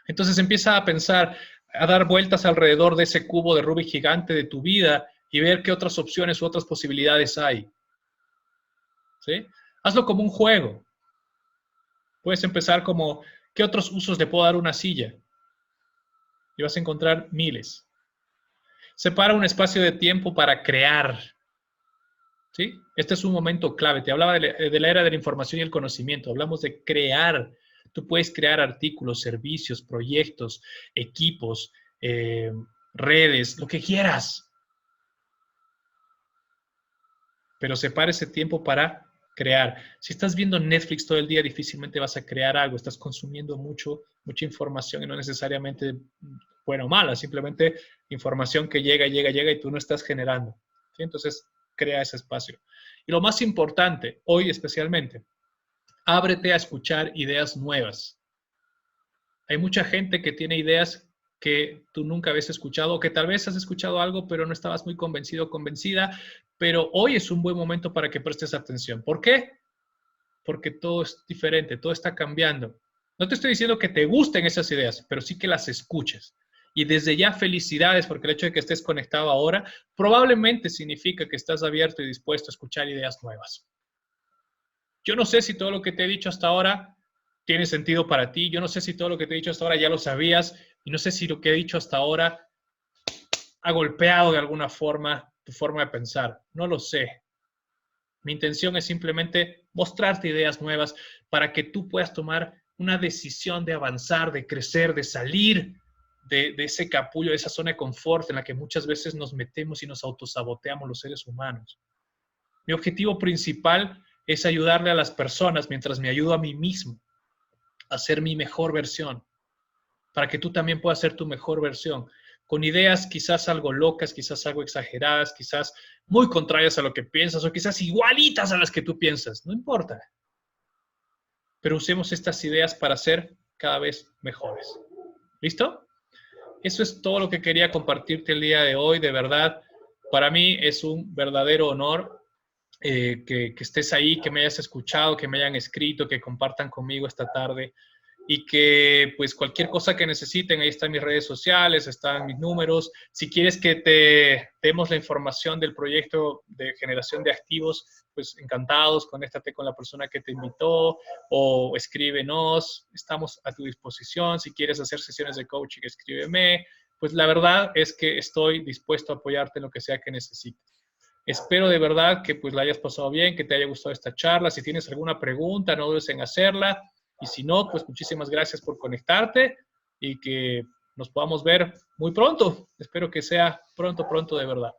Entonces empieza a pensar, a dar vueltas alrededor de ese cubo de Rubik gigante de tu vida y ver qué otras opciones u otras posibilidades hay. ¿Sí? Hazlo como un juego. Puedes empezar como, ¿qué otros usos le puedo dar a una silla? Y vas a encontrar miles. Separa un espacio de tiempo para crear. ¿Sí? Este es un momento clave. Te hablaba de la era de la información y el conocimiento. Hablamos de crear. Tú puedes crear artículos, servicios, proyectos, equipos, redes, lo que quieras. Pero separa ese tiempo para crear. Si estás viendo Netflix todo el día, difícilmente vas a crear algo. Estás consumiendo mucha información y no necesariamente buena o mala, simplemente información que llega y tú no estás generando. ¿Sí? Entonces, crea ese espacio. Y lo más importante, hoy especialmente, ábrete a escuchar ideas nuevas. Hay mucha gente que tiene ideas que tú nunca habías escuchado, o que tal vez has escuchado algo, pero no estabas muy convencido o convencida, pero hoy es un buen momento para que prestes atención. ¿Por qué? Porque todo es diferente, todo está cambiando. No te estoy diciendo que te gusten esas ideas, pero sí que las escuches. Y desde ya felicidades, porque el hecho de que estés conectado ahora probablemente significa que estás abierto y dispuesto a escuchar ideas nuevas. Yo no sé si todo lo que te he dicho hasta ahora tiene sentido para ti. Yo no sé si todo lo que te he dicho hasta ahora ya lo sabías. Y no sé si lo que he dicho hasta ahora ha golpeado de alguna forma tu forma de pensar. No lo sé. Mi intención es simplemente mostrarte ideas nuevas para que tú puedas tomar una decisión de avanzar, de crecer, de salir de ese capullo, de esa zona de confort en la que muchas veces nos metemos y nos autosaboteamos los seres humanos. Mi objetivo principal es ayudarle a las personas mientras me ayudo a mí mismo a ser mi mejor versión, para que tú también puedas ser tu mejor versión, con ideas quizás algo locas, quizás algo exageradas, quizás muy contrarias a lo que piensas o quizás igualitas a las que tú piensas, no importa. Pero usemos estas ideas para ser cada vez mejores. ¿Listo? Eso es todo lo que quería compartirte el día de hoy. De verdad, para mí es un verdadero honor que estés ahí, que me hayas escuchado, que me hayan escrito, que compartan conmigo esta tarde y que pues cualquier cosa que necesiten, ahí están mis redes sociales, están mis números. Si quieres que te demos la información del proyecto de generación de activos, pues encantados, conéctate con la persona que te invitó o escríbenos, estamos a tu disposición. Si quieres hacer sesiones de coaching, escríbeme. Pues la verdad es que estoy dispuesto a apoyarte en lo que sea que necesites. Espero de verdad que pues la hayas pasado bien, que te haya gustado esta charla. Si tienes alguna pregunta, no dudes en hacerla. Y si no, pues muchísimas gracias por conectarte y que nos podamos ver muy pronto. Espero que sea pronto de verdad.